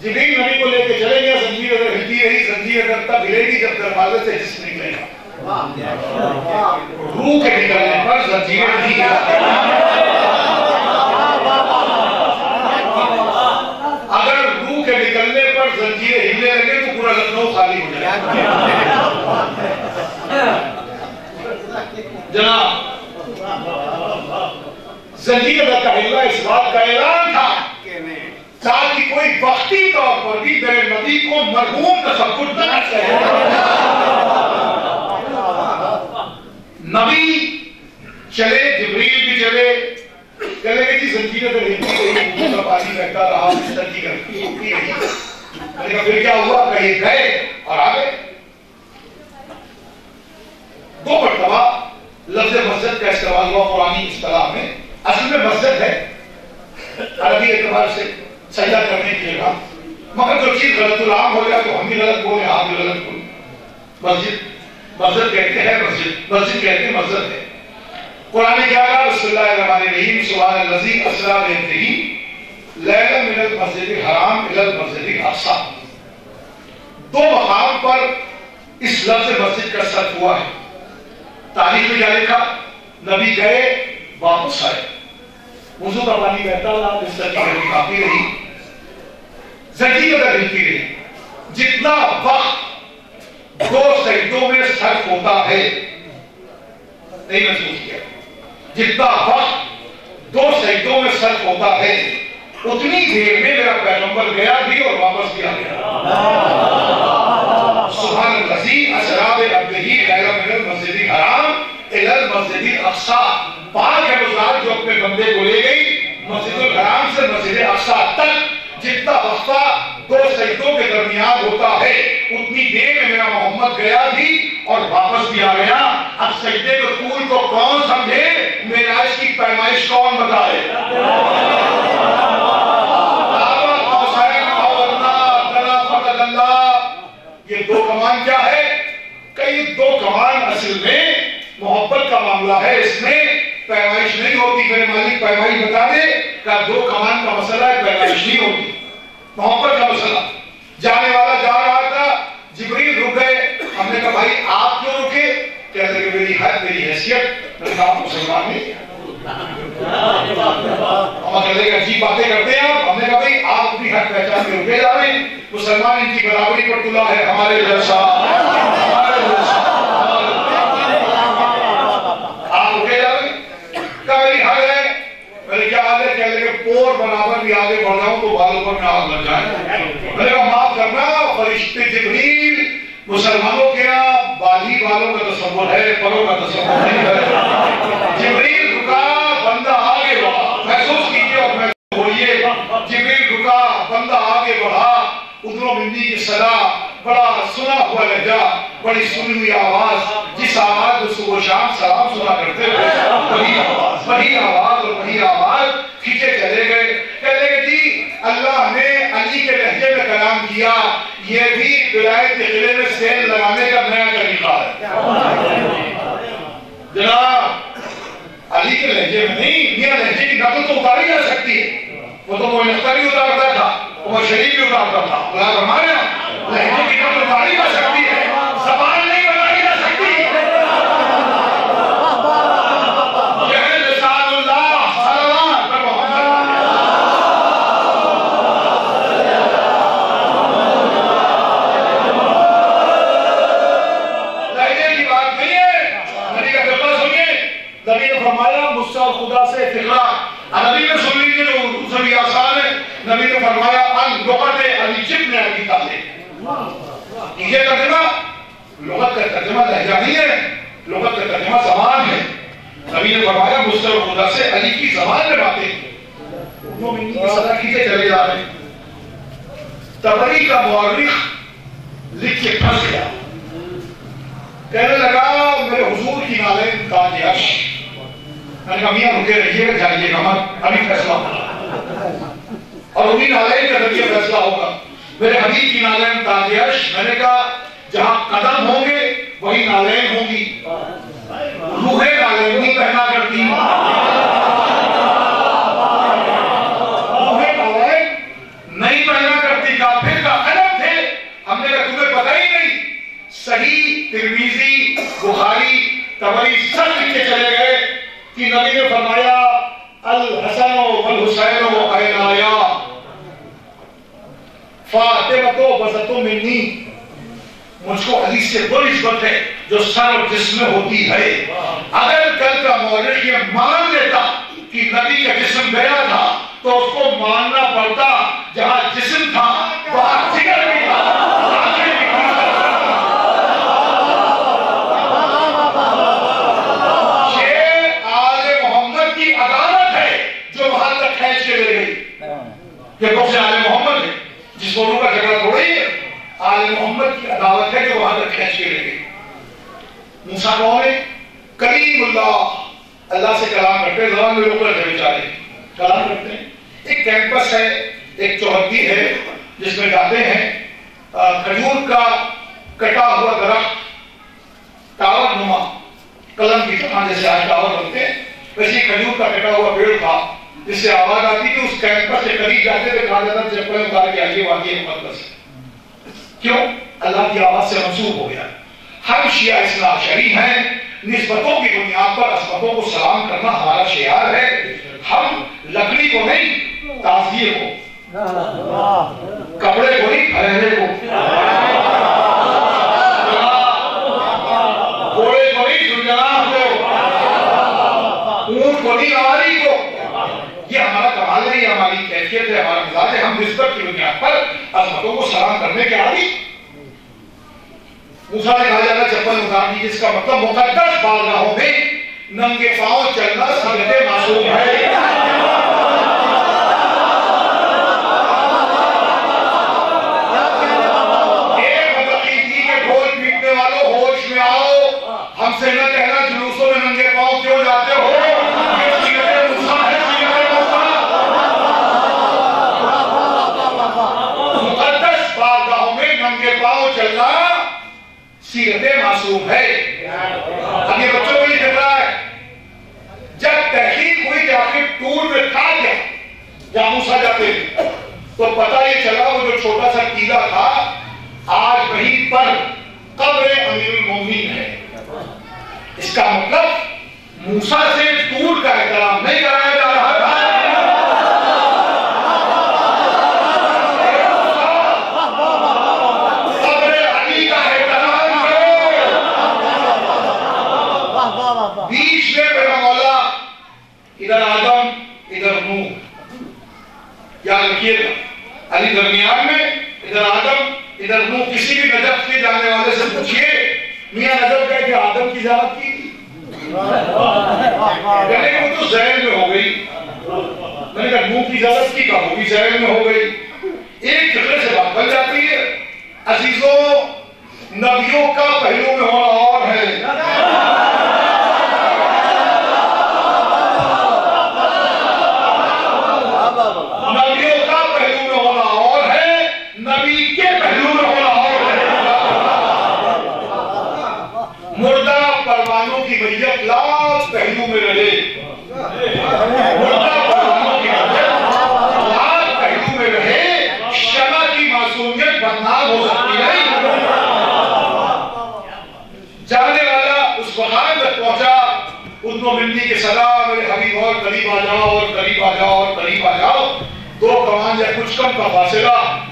جبریل نبی کو لے کے چلے گیا، زنجیر اگر ہلتی رہی، زنجیر اگر تب ہلے گی جب دروازے سے جسم نکلے گا، روح کے نکلنے پر زنجیر نہیں اگر روح کے نکلنے پر زنجیر ہلنے لگے تو پورا لکھنؤ خالی ہو جائے جناب۔ زنجیر کا ہلنا اس بات کا اعلان تھا تاکہ کوئی وقتی طور پر بھی میرے نبی کو مرحوم تصور نہ کرے۔ نبی چلے، جبریل بھی چلے، کہنے لگے جی زنجیر اگر ہلتی رہی، وضو کا پانی بہتا رہا، بستر کی گرمی ہوتی رہی، میں نے کہا پھر کیا ہوا؟ کہیں گئے اور آ گئے۔ دو مرتبہ لفظ مسجد کا استعمال ہوا قرآنی اصطلاح میں، اصل میں مسجد ہے عربی اعتبار سے سجدہ کرنے کی جگہ، مگر جو چیز غلط العام ہو گیا تو ہم بھی غلط بولے، آپ بھی غلط بولے۔ مسجد کہتے ہیں مسجد کہتے ہیں مسجد ہے۔ قرآن کیا کہا؟ بسم اللہ الرحمن الرحیم، سبحان الذی اسری بعبدہ لیلا من المسجد الحرام الی المسجد الاقصی۔ دو مقام پر اس لفظ مسجد کا صرف ہوا ہے۔ تاریخ میں کیا لکھا؟ نبی گئے واپس آئے، وضو کا پانی بہتا رہا، بستر کی گرمی کافی رہی، زنجیر اگر ہلتی رہی۔ جتنا وقت دو سجدوں میں صرف ہوتا ہے، نہیں محسوس کیا؟ جتنا وقت دو سجدوں میں صرف ہوتا ہے اتنی دیر میں میرا پیغمبر گیا بھی اور واپس بھی آ گیا۔ سبحان الذی اسری بعبدہ لیلا من المسجد الحرام الی المسجد الاقصی۔ پاک ہے وہ ذات جو اپنے بندے کو لے گئی مسجد الحرام سے مسجد اقصی تک۔ جتنا وقفہ دو سجدوں کے درمیان ہوتا ہے اتنی دیر میں میرا محمد گیا بھی اور واپس بھی آ گیا۔ اب سجدے کے طول کو کون سمجھے؟ معراج کی پیمائش کون بتائے؟ یہ دو کمان کیا ہے؟ کہ یہ دو کمان اصل میں محبت کا معاملہ ہے، اس میں پیمائش نہیں ہوتی۔ میرے مالک پیمائش بتا دے کہ دو کمان کا مسئلہ ہے، پیمائش نہیں ہوتی، محبت کا مسئلہ۔ جانے والا جا رہا تھا، جبریل رک گئے، ہم نے کہا بھائی آپ کیوں رکے؟ کہتے ہیں کہ میری حد، میری حیثیت، میں نے کہا آپ مسلمان نہیں۔ ہم کہتے ہیں کہ عجیب باتیں کرتے ہیں آپ۔ ہم نے کہا بھائی آپ اپنی حد پہچان کے رکے جا رہے ہیں، مسلمان ان کی برابری پر تلا ہے، ہمارے جیسا آپ رکے جا رہے ہیں۔ کہا میری حد ہے، میرے کیا حال ہے؟ کہہ لے کہ پور برابر بھی آگے بڑھ جاؤں تو بالوں پر میں آگ لگ جائے۔ میں نے کہا معاف کرنا، فرشتے جبریل مسلمانوں کے یہاں بالی بالوں کا تصور ہے، پروں کا تصور نہیں ہے۔ جبریل رکا، بندہ آگے بڑھا، محسوس کیجیے اور محسوس ہوئیے۔ جبریل رکا، بندہ آگے بڑھا، ادھروں مندی کی صدا، بڑا سنا ہوا لہجہ، بڑی سنی ہوئی آواز، جس آواز میں صبح و شام سلام سنا کرتے ہوئے وہی آواز اور وہی آواز کھینچے چلے گئے۔ کہتے کہ جی اللہ نے علی کے لہجے میں کلام کیا، یہ بھی ولایت کے قلعے میں سیل لگانے کا نیا طریقہ ہے۔ جناب علی کے لہجے میں نہیں، میاں لہجے کی نقل تو اتاری جا سکتی ہے، وہ تو وہ نختری اتارتا تھا، وہ شریف بھی اتارتا تھا، اللہ فرمایا لہجے کی نقل اتاری جا سکتی ہے، زبان نہیں بنائی جا سکتی۔ یہ لسان اللہ صلوات پر محمد۔ لہجے کی بات نہیں ہے، نبی کا فقہ سنیے، نبی نے فرمایا مجھ سے اور خدا سے فقہ، نبی نے سن لیجیے جو اردو سے بھی آسان ہے، نبی نے فرمایا ان لغت علی جبن ابی طالب۔ یہ ترجمہ لغت کا ترجمہ لہجہ نہیں ہے، لغت کا ترجمہ زبان ہے. نبی نے فرمایا مصدر خدا سے علی کی زبان میں باتیں مومنین کی صدا کھینچے چلے جا رہے ہیں. طبری کا مورخ لکھ کے پھنس گیا, کہنے لگا میرے حضور کی نالین تاج عرش. میں نے کہا میاں رکے رہیے گا, جائیے گا مت, ابھی فیصلہ ہوگا اور انہیں نالین کا ذریعہ فیصلہ ہوگا. میرے حبیب کی نالین تاج عرش. میں نے کہا جہاں قدم ہوں گے وہی نالین ہوں گی. روحیں نالین نہیں پہنا کرتی, روحیں نالین نہیں پہنا کرتی. کافر کا قدم تھے. ہم نے کہا تمہیں پتہ ہی نہیں. صحیح ترمذی بخاری طبری سب لکھ کے چلے گئے کہ نبی نے فرمایا الحسن والحسین عینایا فاطمہ بسط منی. مجھ کو علی سے بڑی نسبت ہے جو سر اور جسم میں ہوتی ہے. اگر کل کا مورخ یہ مان لیتا کہ نبی کا جسم گیا تھا تو اس کو ماننا پڑتا جہاں جسم تھا وہاں جگر بھی تھا. یہ آل محمد کی عدالت ہے جو وہاں تک کھینچ کے لے گئی. یہ کون سے آل محمد ہے جس دونوں کا جھگڑا تھوڑی ہے. آل محمد کی عدالت ہے جو وہاں تک کھینچ کے لے گئی. موسیٰ کون ہے؟ کریم اللہ, اللہ سے کلام کرتے ہیں. زبان میں لوگ رہتے بیچارے کلام کرتے ہیں. ایک کیمپس ہے, ایک چوہدی ہے جس میں جاتے ہیں. کھجور کا کٹا ہوا درخت ٹاور نما قلم کی طرح, جیسے آج ٹاور بنتے ہیں ویسے کھجور کا کٹا ہوا پیڑ تھا جس سے آواز آتی کہ اس کیمپس سے قریب جاتے تھے کہا جاتا چپلیں اتار کے آئیے واقعی مقدس. کیوں؟ اللہ کی آواز سے منسوب ہو گیا. ہم شیعہ اثنا عشری ہیں. نسبتوں کی بنیاد پر عصمتوں کو سلام کرنا ہمارا شعار ہے. ہم لکڑی کو نہیں, تعزیے کو, کپڑے کو نہیں, پھیلے کو, گھوڑے کو نہیں, زنجان کو, اونٹ کو نہیں, آری کو. یہ ہمارا کمال نہیں, ہماری کیفیت ہے, ہمارا مزاج ہے. ہم نسبت کی بنیاد پر عظمتوں کو سلام کرنے کے عادی. موسیٰ نے کہا جاتا چپل اتار دی, جس کا مطلب مقدس بارگاہوں میں ننگے پاؤں چلنا سنت معصوم ہے. ایک متقی کے ڈھول پیٹنے والوں ہوش میں آؤ, ہم سے نہ کہنا جلوسوں میں ننگے پاؤں کیوں جاتے ہو. چلنا سیرت معصوم ہے. اب یہ بچوں کو نہیں چل رہا ہے. جب تحقیق ہوئی کہ آخر ٹور میں تھا کیا, جہاں موسیٰ جاتے تو پتہ یہ چلا وہ جو چھوٹا سا قلعہ تھا آج وہیں پر قبر امیر المومنین ہے. اس کا مطلب موسیٰ سے ٹور کا احترام نہیں کرایا جا رہا تھا. بیچ میں میرا مولا, ادھر آدم ادھر نوح, یاد رکھیے گا. علی درمیان میں, ادھر آدم ادھر نوح. کسی بھی نجف کے جانے والے سے پوچھئے میاں نجف کہہ کہ آدم کی زیارت کی تھی, کہنے کہ وہ تو ذہن میں ہو گئی. میں نے کہا نوح کی زیارت کی, کہا وہ بھی ذہن میں ہو گئی. ایک جگہ سے بات بن جاتی ہے. عزیزوں, نبیوں کا پہلو میں ہونا اور ہے, نبیوں کا پہلو میں ہونا اور ہے, نبی کے پہلو میں ہونا اور ہے. مردہ پروانوں کی میت لاکھ پہلو میں رہے, مردہ پروانوں کی میت لاکھ پہلو میں رہے, شمع کی معصومیت بدنام ہو سکتی ہے. جانے والا اس مقام تک پہنچا, ادنو مندی کے صدا میرے حبیب اور قریب آ جاؤ, اور قریب آ جاؤ, اور قریب آ جاؤ. دو کمان یا کچھ کم کا فاصلہ.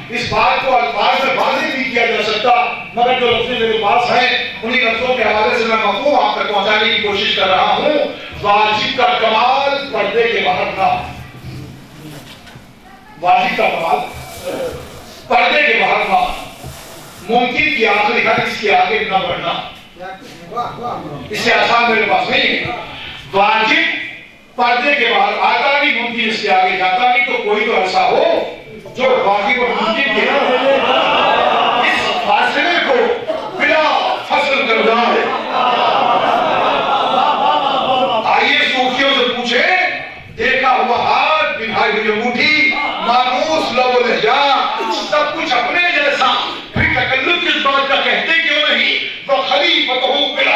اس بات کو الفاظ میں واضح نہیں کیا جا سکتا, مگر جو لفظ میرے پاس ہیں انہی لفظوں کے حوالے سے میں مفہوم آپ تک پہنچانے کی کوشش کر رہا ہوں. واجب کا کمال پردے کے باہر نہ, واجب کا کمال پردے کے باہر نہ, ممکن کی آخری حد اس کے آگے نہ بڑھنا. اس سے آسان میرے پاس نہیں ہے. واجب پردے کے بعد آتا نہیں، ممکن اس کے آگے جاتا نہیں، تو کوئی تو ایسا ہو جو واجب اور ممکن کے اس فاصلے کو بلا فصل کر دے. آئیے صوفیوں سے پوچھیں، دیکھا ہوا ہاتھ، بنائی ہوئی انگوٹھی، مانوس لب و لہجہ، سب کچھ اپنے جیسا، پھر تکلف کس بات کا کہتے کیوں نہیں؟ وہ خلیفۃ بلا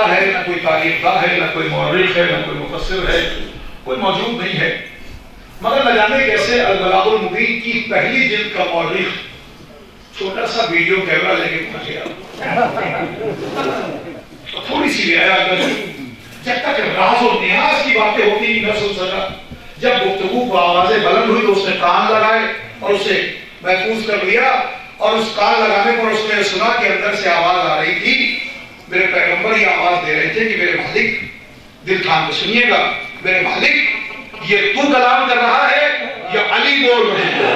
ہے، نہ کوئی تاریخ داں ہے، نہ کوئی مورخ ہے، نہ کوئی مفسر ہے، کوئی موجود نہیں ہے. مگر نہ جانے کیسے البلاغ المبین کی پہلی جلد کا مورخ چھوٹا سا ویڈیو کیمرہ لے کے پہنچ گیا، تھوڑی سی بھی آیا اگر جب تک راز و نیاز کی باتیں ہوتی نہیں نہ سن سکا. جب گفتگو کو آوازیں بلند ہوئی تو اس نے کان لگائے اور اسے محفوظ کر لیا، اور اس کان لگانے پر اس نے سنا کہ اندر سے آواز آ رہی تھی. میرے پیغمبر یہ آواز دے رہے تھے کہ میرے مالک، دل تھام کے سنیے گا، میرے مالک یہ تو کلام کر رہا ہے یا علی بول رہے ہیں؟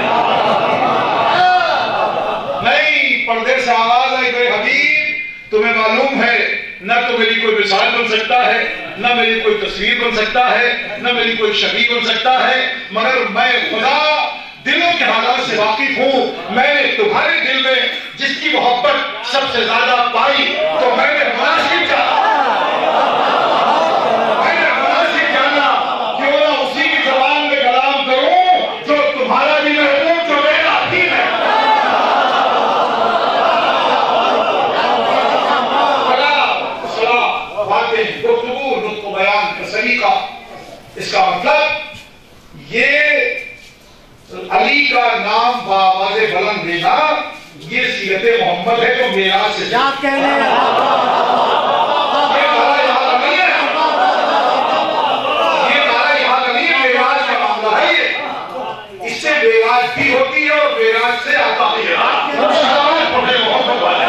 نہیں، پردے سے آواز آئی، میرے حبیب تمہیں معلوم ہے نہ تو میری کوئی مثال بن سکتا ہے، نہ میری کوئی تصویر بن سکتا ہے، نہ میری کوئی شبیہ بن سکتا ہے، مگر میں خدا دلوں کے حالات سے واقف ہوں. میں نے تمہارے دل میں جس کی محبت سب سے زیادہ پائی تو میں نے مناسب جانا کیوں نہ اسی کی زبان میں کلام کروں جو تمہارا بھی محبوب، جو میرا دل ہے. باتیں، گفتگو، نطق و بیان کا سلیقہ، اس کا مطلب یہ علی کا نام بآواز بلند دینا، یہ سیرت محمد ہے جو معراج سے یاد کہنے یہ نعرہ یہاں نہیں ہے، یہ نعرہ یہاں نہیں ہے، معراج کا معاملہ ہے. یہ اس سے معراج بھی ہوتی ہے اور معراج سے آتا ہے. محمد والے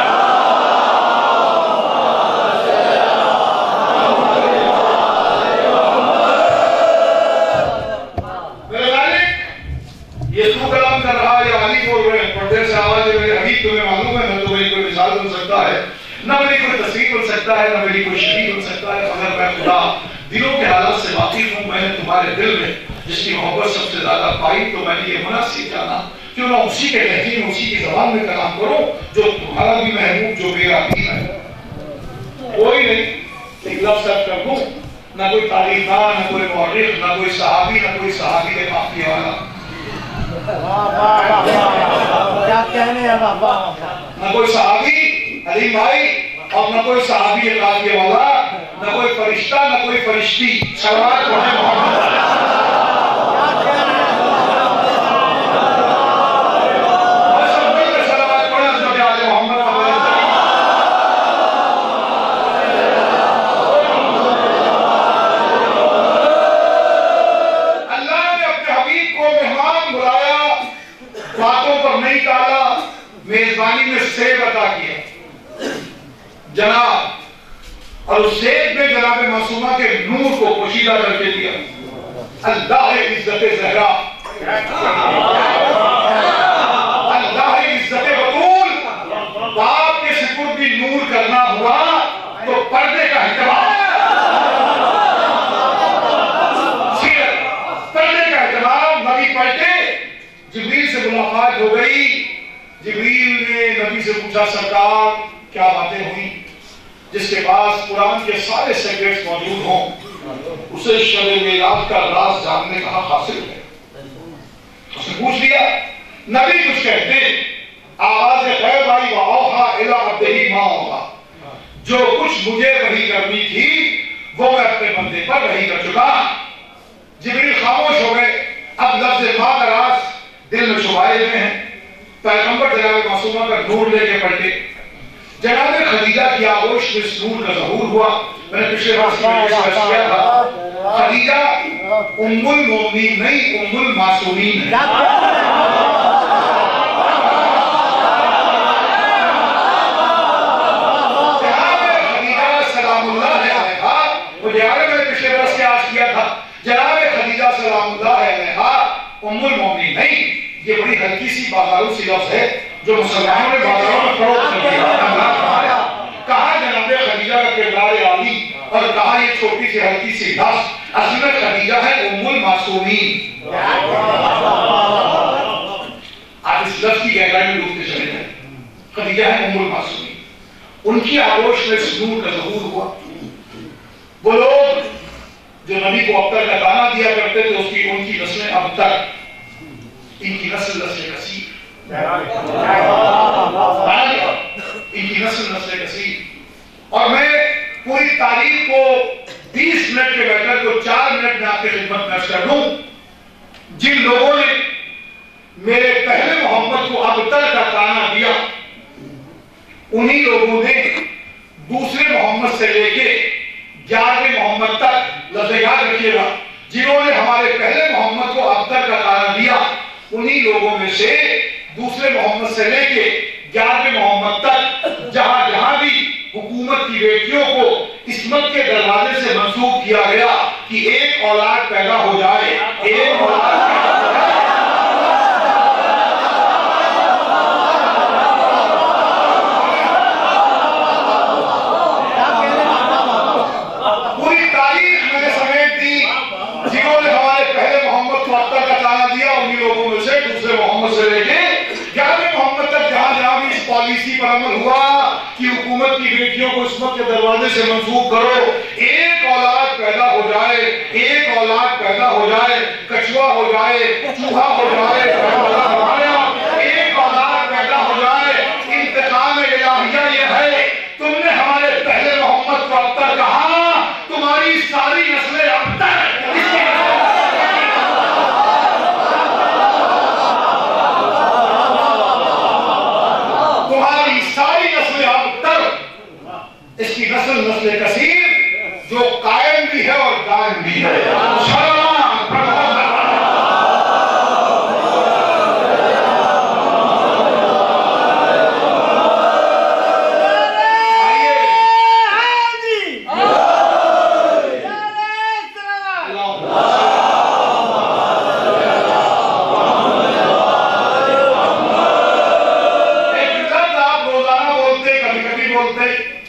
یہ تو کلام کر رہا ہے یا علی بول رہے ہیں؟ پردے سے آواز ہے، میرے حبیب تمہیں معلوم ہے نہ تو میری کوئی مثال بن سکتا ہے، نہ میری کوئی تصویر بن سکتا ہے، نہ میری کوئی شبیہ بن سکتا ہے، مگر میں خدا دلوں کے حالات سے واقف ہوں. میں نے تمہارے دل میں جس کی محبت سب سے زیادہ پائی تو میں نے یہ مناسب جانا کیوں نہ اسی کے لہجے میں، اسی کی زبان میں کلام کرو جو تمہارا بھی محبوب، جو میرا بھی ہے. کوئی نہیں ایک لفظ کر دوں، نہ کوئی تاریخ داں، نہ کوئی مورخ، نہ کوئی صحابی، نہ کوئی صحابی کے قافیے والا، کیا کہنے ہیں بابا، نہ کوئی صحابی علی بھائی اور نہ کوئی صحابی قافیے والا، نہ کوئی فرشتہ، نہ کوئی فرشتی. صلوات پڑھیں محمد علیہ. جناب اور اس سیب میں جناب معصومہ کے نور کو پوشیدہ کر کے دیا. اللہ عزت زہرا، اللہ عزت بطول، باپ کے سپرد بھی نور کرنا ہوا تو پردے کا اہتمام، پردے کا اہتمام. نبی پلٹے، جبریل سے ملاقات ہو گئی. جبریل نے نبی سے پوچھا سرکار کیا باتیں ہوئی؟ جس کے پاس قرآن کے سارے سیکرٹس موجود ہوں اسے شب معراج کا راز جاننے کا حق حاصل ہے. اس نے پوچھ لیا. نبی کچھ کہتے، آواز غیب آئی وَأَوْحَىٰ إِلَىٰ عَبْدِهِ مَا أَوْحَىٰ، جو کچھ مجھے وحی کرنی تھی وہ میں اپنے بندے پر وحی کر چکا. جبریل خاموش ہو گئے. اب لفظ ماں کا راز دل میں چھپائے ہوئے ہیں. پیغمبر جناب معصومہ کا نور لے کے پلٹے. جناب خدیجہ کی آغوش آغوش میں اس نور کا ظہور ہوا. میں نے پچھلے بار کیا تھا خدیجہ ام المومنین نہیں ام المعصومین ہے. خدیجہ سلام اللہ علیہا وہ جہاں میں نے پچھلے بار سے آج کیا تھا جناب خدیجہ سلام اللہ علیہا ام المومنین نہیں. یہ بڑی ہلکی سی بازاروں سی لفظ ہے جو مسلمانوں نے بازاروں میں فروخت کر دیا. کہا جناب خدیجہ کا کردار عالی اور کہا یہ چھوٹی سی ہلکی سی لفظ اصل میں خدیجہ ہے ام المعصومین. آپ اس لفظ کی گہرائی میں ڈوبتے چلے جائیں. خدیجہ ہے ام المعصومین. ان کی آغوش میں اس نور کا ظہور ہوا. وہ لوگ جو نبی کو ابتر کا تانا دیا کرتے تھے اس کی ان کی نسلیں اب تک ان کی نسل کثیر ان کی نسل کثیر. اور میں پوری تاریخ کو 20 منٹ کے بیٹر کو 4 منٹ میں آپ کی خدمت میں کر دوں. جن لوگوں نے میرے پہلے محمد کو ابتر کا تانا دیا انہی لوگوں نے دوسرے محمد سے لے کے 11ویں محمد تک لفظ یاد رکھیے گا جنہوں نے ہمارے پہلے محمد کو ابتر کا تانا دیا انہی لوگوں میں سے دوسرے محمد سے لے کے 11ویں محمد تک جہاں جہاں بھی حکومت کی بیٹیوں کو عصمت کے دروازے سے منسوب کیا گیا کہ ایک اولاد پیدا ہو جائے ایک اولاد پیدا ہو جائے. پوری تاریخ میں نے سمیٹ دی جنہوں نے ہمارے پہلے محمد کو ابتر کا تانا دیا انہی لوگوں میں سے دوسرے محمد سے لے کے 11ویں محمد تک جہاں جہاں بھی اس پالیسی پر عمل ہوا کہ حکومت کی بیٹیوں کو عصمت کے دروازے سے منسوب کرو ایک اولاد پیدا ہو جائے ایک اولاد پیدا ہو جائے کچھوا ہو جائے چوہا ہو جائے ایک اولاد پیدا ہو جائے. انتقام الہیہ یہ ہے تم نے ہمارے پہلے محمد کو ابتر کہا تمہاری ساری نسلیں ابتر اس کی نسل کثیر جو قائم بھی ہے اور دائم بھی ہے.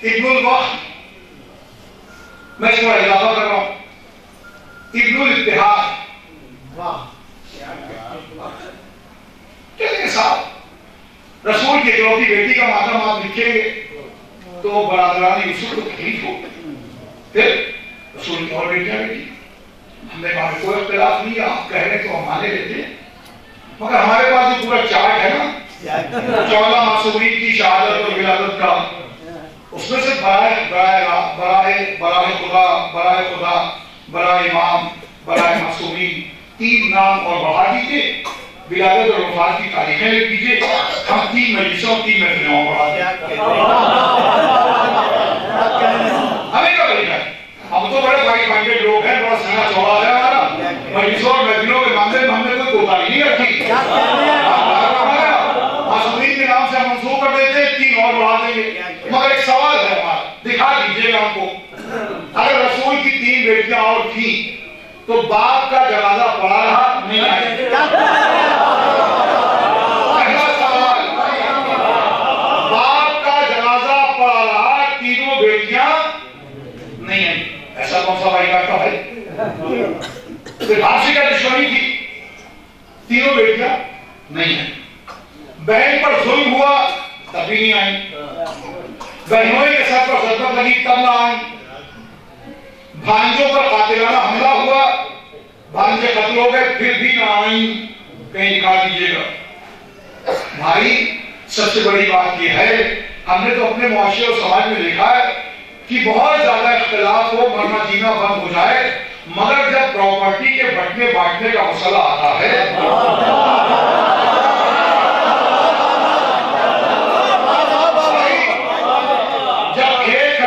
ابن الوقت میں اس کو اضافہ کر رہا ہوں ابن الاتحاد. کہتے ہیں صاحب رسول کی اکلوتی بیٹی کا ماتم آپ لکھیں گے تو برادران یوسف کو تکلیف ہو. پھر رسول کی اور بیٹیاں بیٹی ہم نے کہا کوئی اختلاف نہیں آپ کہہ رہے تو ہم مانے لیتے ہیں مگر ہمارے پاس جو پورا چارٹ ہے نا 14 معصومین کی شہادت اور ولادت کا اس میں سے برائے خدا برائے امام برائے معصومین 3 نام اور بڑھا دیجئے ولادت اور وفات کی تاریخیں لکھ دیجئے. ہم 3 مجلسوں 3 محفلوں بڑھا دیں. ہمیں کیا طریقہ ہے ہم تو بڑے بھائی مانگے لوگ ہیں بڑا سینہ چوڑا ہے ہمارا مجلسوں اور محفلوں کے معاملے میں ہم نے کوئی کوتاہی نہیں رکھی. معصومین کے نام سے ہم منسوب کر دیتے 3 اور بڑھا دیں گے. مگر ایک سوال ہے ہمارا دکھا دیجئے گا ہم کو اگر رسول کی 3 بیٹیاں اور تھیں تو باپ کا جنازہ پڑا رہا نہیں آئے. پہلا سوال باپ کا جنازہ پڑا رہا تینوں بیٹیاں نہیں آئی. ایسا کون سا بھائی کرتا ہے بھاشی کا دشمنی تھی تینوں بیٹیاں نہیں آئی. بہن پر ظلم ہوا تب بھی نہیں آئی. بہنوں کے ساتھ پر ضرورت لگی تب نہ آئی. بھانجوں پر قاتلانہ حملہ ہوا بھانجے قتل ہو گئے پھر بھی نہ آئیں. کہیں دکھا دیجیے گا. بھائی سب سے بڑی بات یہ ہے ہم نے تو اپنے معاشرے اور سماج میں دیکھا ہے کہ بہت زیادہ اختلاف ہو مرنا جینا بند ہو جائے مگر جب پراپرٹی کے بٹنے بانٹنے کا مسئلہ آتا ہے جب کھیت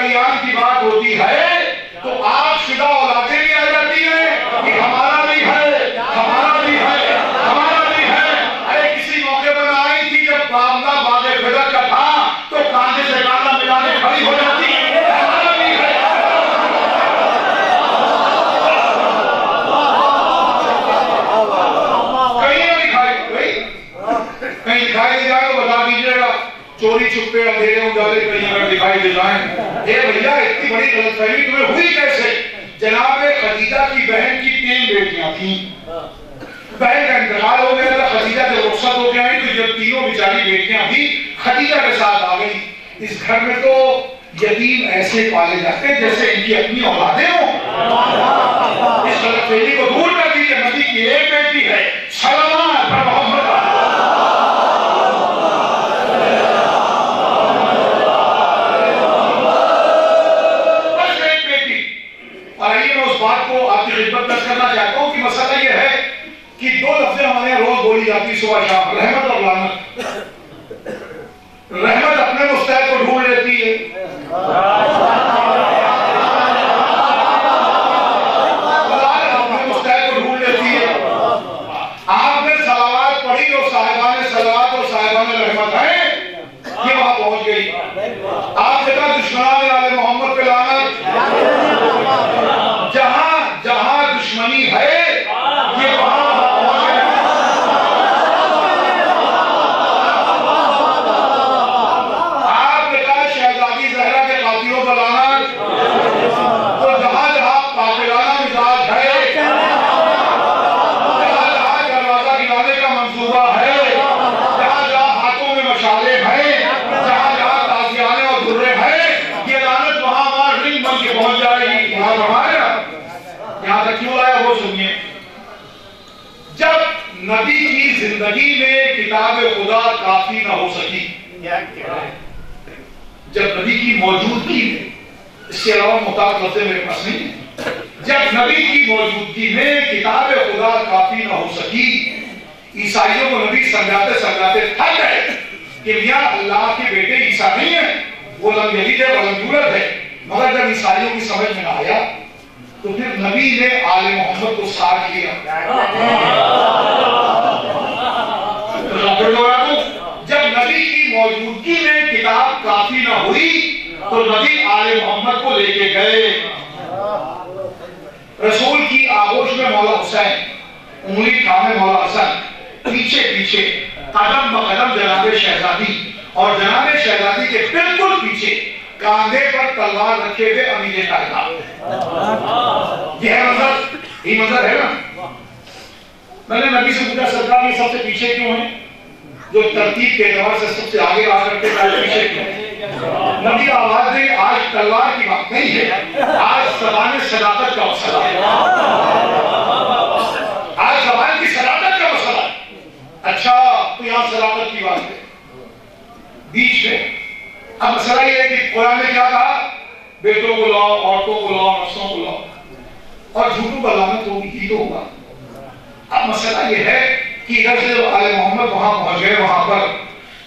بڑی غلط فہمی تمہیں ہوئی کیسے؟ جناب خدیجہ کی بہن کی 3 بیٹیاں تھیں، بہن کا انتقال ہو گیا تھا، خدیجہ کے رخصت ہو گیا، تو جب تینوں بیچاری بیٹیاں بھی خدیجہ کے ساتھ آ گئی. اس گھر میں تو یتیم ایسے پالے جاتے ہیں جیسے ان کی اپنی اولادیں ہوں. اس غلط فہمی کو دور کر دیجیے. نبی کی ایک بیٹی ہے، سلمان پر محمد کو آپ کی خدمت پیش کرنا چاہتا ہوں کہ مسئلہ یہ ہے کہ 2 لفظیں ہمارے یہاں روز بولی جاتی صبح شام، رحمت اور لعنت. رحمت اپنے مستحق کو ڈھونڈ لیتی ہے، اپنے مستحق کو ڈھونڈ لیتی ہے. آپ نے صلوات پڑھی اور صاحبان صلوات اور صاحبان رحمت ہیں، یہ وہاں پہنچ گئی. آپ نے کہا دشمنان آل محمد پہ لعنت، جہاں دشمنی ہے یہ وہاں پہنچ گیا. آپ نے کہا شہزادی زہرا کے قاتلوں پر لعنت، تو جہاں قاتلانہ مزاج ہے، جہاں دروازہ گرانے کا منصوبہ ہے، جہاں ہاتھوں میں مشالے ہیں، جہاں تازیانے اور درے ہیں، یہ لعنت وہاں رنگ بن کے پہنچ جائے گی. یہاں تک کیوں آیا وہ سنیے. جب نبی کی زندگی میں کتاب خدا کافی نہ ہو سکی، جب نبی کی موجودگی میں، اس کے علاوہ محتاط لفظ میرے پاس نہیں ہے، جب نبی کی موجودگی میں کتاب خدا کافی نہ ہو سکی، عیسائیوں کو نبی سمجھاتے سمجھاتے تھک گئے کہ میاں اللہ کے بیٹے عیسیٰ نہیں ہیں، وہ لم یلد ولم یولد ہے. مگر جب عیسائیوں کی سمجھ میں نہ آیا تو پھر نبی نے آل محمد کو ساتھ لیا. جب نبی کی موجودگی میں کتاب کافی نہ ہوئی تو نبی آل محمد کو لے کے گئے. رسول کی آغوش میں مولا حسین، انگلی تھامے مولا حسن، پیچھے پیچھے قدم بقدم جناب شہزادی، اور جناب شہزادی کے بالکل پیچھے کاندھے پر تلوار رکھے ہوئے امیر طاہرہ. یہ ہے منظر، یہ منظر ہے نا. میں نے نبی سے پوچھا سرکار یہ سب سے پیچھے کیوں ہیں؟ جو ترتیب کے اعتبار سے سب سے آگے آ کر کے پیچھے کیوں ہیں؟ نبی آواز نے آج تلوار کی بات نہیں ہے، آج زبان صداقت کا مسئلہ ہے. آج زبان کی صداقت کا مسئلہ ہے. اچھا تو یہاں صداقت کی بات ہے بیچ میں. اب مسئلہ یہ ہے کہ قرآن نے کیا کہا؟ بیٹوں کو لاؤ، عورتوں کو لاؤ، نفسوں کو لاؤ، اور جھوٹوں پر لعنت ہوگی ہی تو ہوگا. اب مسئلہ یہ ہے کہ ادھر سے آل محمد وہاں پہنچ گئے، وہاں پر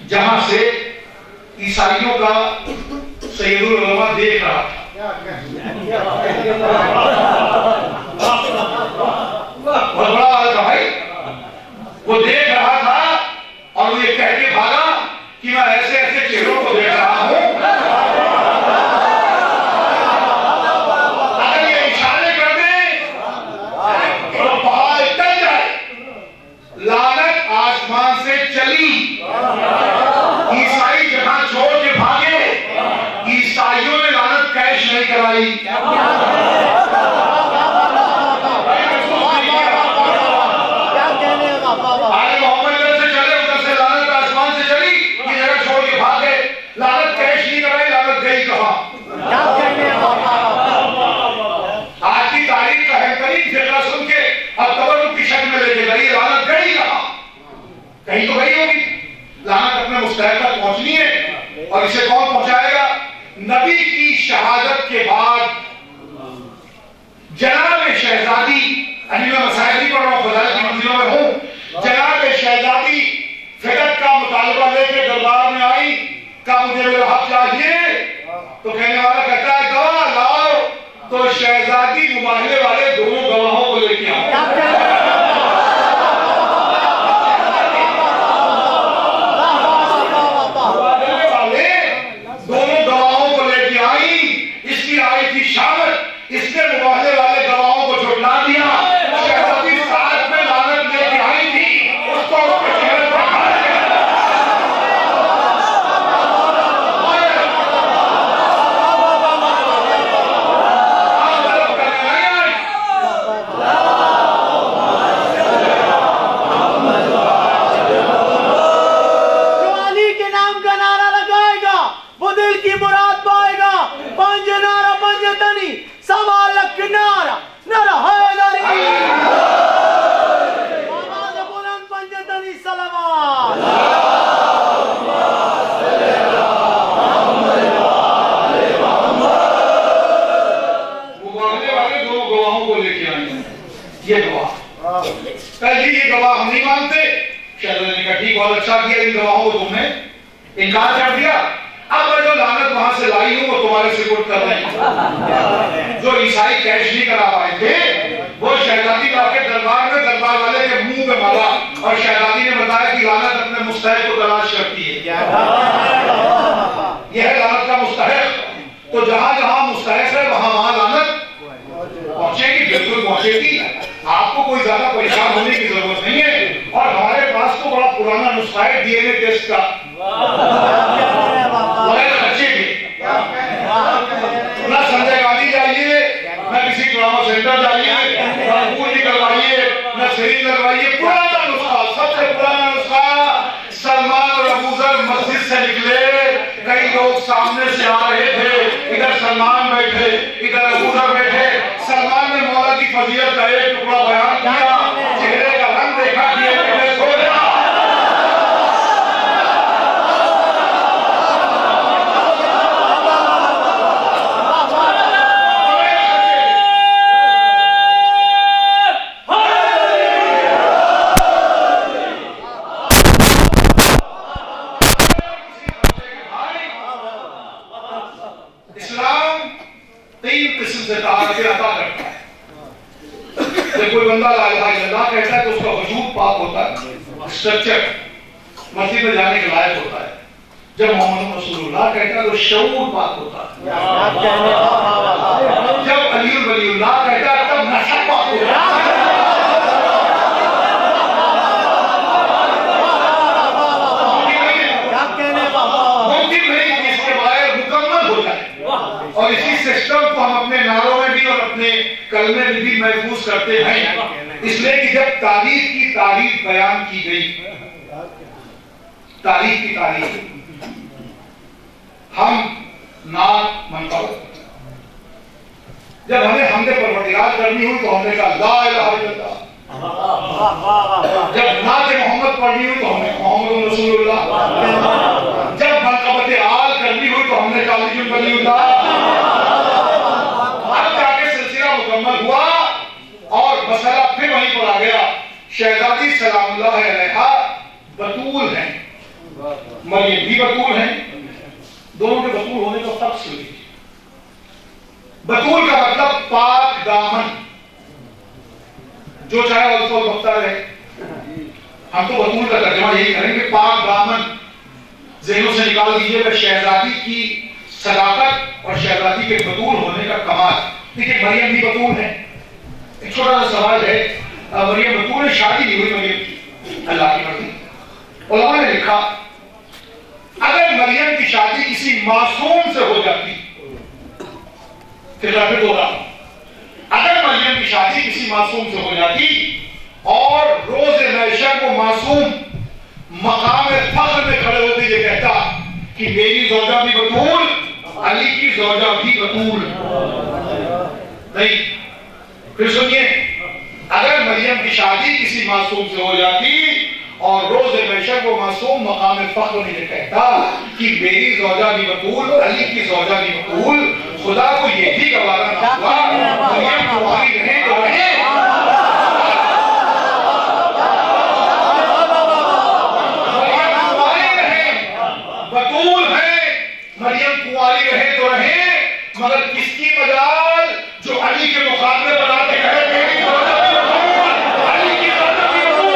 جہاں سے عیسائیوں کا سید العلماء دیکھ رہا تھا. بہت بڑا حال تھا بھائی. وہ دیکھ رہا تھا اور وہ یہ کہہ کے بھاگا کہ میں ایسے ایسے چہروں کو دیکھ رہا ہوں، اگر یہ اشارے کر دیں تو پہاڑ ٹل جائے. لعنت آسمان سے چلی. عیسائی جہاں چھوڑ کے بھاگے، عیسائیوں نے لعنت کیش نہیں کرائی. آج کی تاریخ کا بہترین فقرہ سن کے اب تبرک کی شکل میں لے کے گئی. لعنت گئی کہاں؟ کہیں تو گئی ہوگی. لعنت اپنے مستحق تک پہنچنی ہے، اور اسے کون پہنچائے گا؟ نبی کی شہادت کے بعد جناب شہزادی، ابھی میں مسائل نہیں پڑھ رہا ہوں، فضائل کی منزلوں میں ہوں. جناب شہزادی فدق کا مطالبہ لے کے دربار میں آئی، کہا مجھے میرا حق چاہیے. تو کہنے والا کہتا ہے گواہ لاؤ. تو شہزادی مباہلے والے دونوں گواہوں کو لے کے آؤ. مباہلے والے دونوں گواہوں کو لے کے آئی. اس کی آئی تھی شامت، اس نے مباہلے والے گواہوں کو جھٹلا دیا. شہزادی ساتھ میں لعنت لے کے آئی تھی، اس کو اس کے چہرے پر مارا گیا. کہ نعرہ نعرہ حیدری آواز بلند پنجتنی صلوات مبارنے والے دو گواہوں کو لے کے آئیں یہ گواہ پہلی یہ گواہ ہم نہیں مانتے شہزادے نے کہا ٹھیک بہت اچھا کیا ان گواہوں کو تم نے انکار کر دیا اب میں جو لعنت وہاں سے لائی ہوں وہ تمہارے سپرد کر رہی ہوں جو عیسائی کیش نہیں کرا پائے تھے وہ شہزادی لا کے دربار میں دربار والے کے منہ پہ مارا اور شہزادی نے بتایا کہ لعنت اپنے مستحق کو تلاش کرتی ہے یہ ہے لعنت کا مستحق تو جہاں جہاں مستحق ہے وہاں لعنت پہنچے گی بالکل پہنچے گی آپ کو کوئی زیادہ پریشان ہونے کی ضرورت نہیں ہے اور ہمارے پاس تو بڑا پرانا نسخہ ہے ڈی این اے ٹیسٹ کا بغیر خرچے کے نہ سنجے گاندھی جائیے نہ کسی ڈرامہ سینٹر جائیے نہ پوری کروائیے نہ سیریز لگوائیے پرانا نسخہ سب سے پرانا نسخہ سلمان اور ابو ذر مسجد سے نکلے کئی لوگ سامنے سے آ رہے تھے ادھر سلمان بیٹھے ادھر ابو ذر بیٹھے سلمان نے مولا کی فضیلت کا ایک ٹکڑا بیان کیا چہرے کا رنگ دیکھا کہ یہ سو گیا کوئی بندہ لا الہ الا اللہ کہتا ہے تو اس کا وجود پاک ہوتا ہے اسٹرکچر مسجد میں جانے کے لائق ہوتا ہے جب محمد رسول اللہ کہتا ہے تو شعور پاک ہوتا ہے جب علی ولی اللہ کہتا ہے تب نسب پاک ہوتا ہے ممکن نہیں کہ اس کے باہر مکمل ہو جائے اور اسی سسٹم کو ہم اپنے نعروں میں بھی اور اپنے کلمے میں بھی محفوظ کرتے ہیں اس لیے کہ جب تاریخ کی تعریف بیان کی گئی تاریخ کی تعریف ہم نعت منقبت جب ہمیں حمد پروردگار کرنی ہوئی تو ہم نے کہا لا الہ الا اللہ جب نعت محمد پڑھنی ہوئی تو ہم نے محمد رسول اللہ جب منقبت آل کرنی ہوئی تو ہم نے کہا علی ولی اللہ مکمل ہوا اور مسئلہ پھر وہیں پر آ گیا شہزادی سلام اللہ علیہا بطول ہیں مریم بھی بطول ہیں دونوں کے بطول ہونے کا فرق سنیے بطول کا مطلب پاک دامن جو چاہے الف بختہ رہے ہم تو بطول کا ترجمہ یہی کریں کہ پاک دامن ذہنوں سے نکال دیجیے گا شہزادی کی صداقت اور شہزادی کے بطول ہونے کا کمال دیکھیں مریم بھی بطول ہے ایک چھوٹا سا سوال ہے مریم بطول ہے شادی نہیں ہوئی مریم کی اللہ کی مرضی علماء نے لکھا اگر مریم کی شادی کسی معصوم سے ہو جاتی پھر ہو رہا اگر مریم کی شادی کسی معصوم سے ہو جاتی اور روز معشر کو معصوم مقام فخر میں کھڑے ہوتے یہ کہتا کہ میری زوجہ بھی بطول علی کی زوجہ بھی بطول نہیں پھر سنیے اگر مریم کی شادی کسی معصوم سے ہو جاتی اور روز معشر کو معصوم مقام فخر میں یہ کہتا کہ میری زوجہ بھی بطول علی کی زوجہ بھی بطول خدا کو یہ بھی گوارا نہ ہوا مریم تمہاری رہیں تو رہیں بطول ہیں مریم کنواری رہیں تو رہیں مگر کس کی مجال جو علی کے مقابلے بنا کے کہے میری زوجہ بھی بطول علی کی زوجہ بھی بطول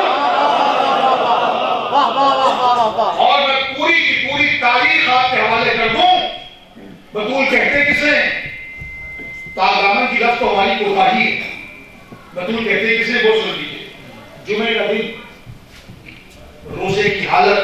اور میں پوری کی پوری تاریخ آپ کے حوالے کر دوں بطول کہتے کسے پاک دامن کی لفظ تو ہماری کوتاہی ہے بطول کہتے کسے وہ سن لیجیے جمعے کا دن روزے کی حالت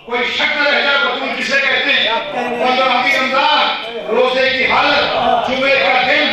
کوئی شک نہ رہ جائے بطول کسے کہتے ہیں روزے کی حالت جمعے کا دن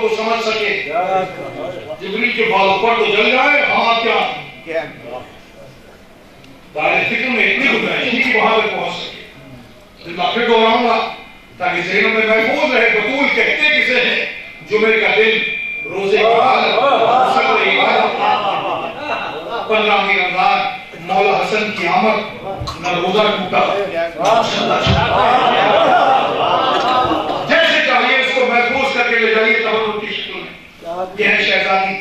کو سمجھ سکے. جبریل کے بال اوپر تو جل جائے, ہاں کیا دائرے فکر میں اتنی گنجائش کہ وہاں پہ پہنچ سکے. میں پھر دہراؤں گا تاکہ ذہنوں میں محفوظ رہے. بطول کہتے کسے ہیں؟ جمعے کا دن, روزے کی حالت, صبر عبادت, 15ویں رمضان, مولا حسن کی آمد, نہ روزہ ٹوٹا. جیسے چاہیے اس کو محفوظ کر کے لے جائیے تبرک کی شکل میں. یہ ہے شہزادی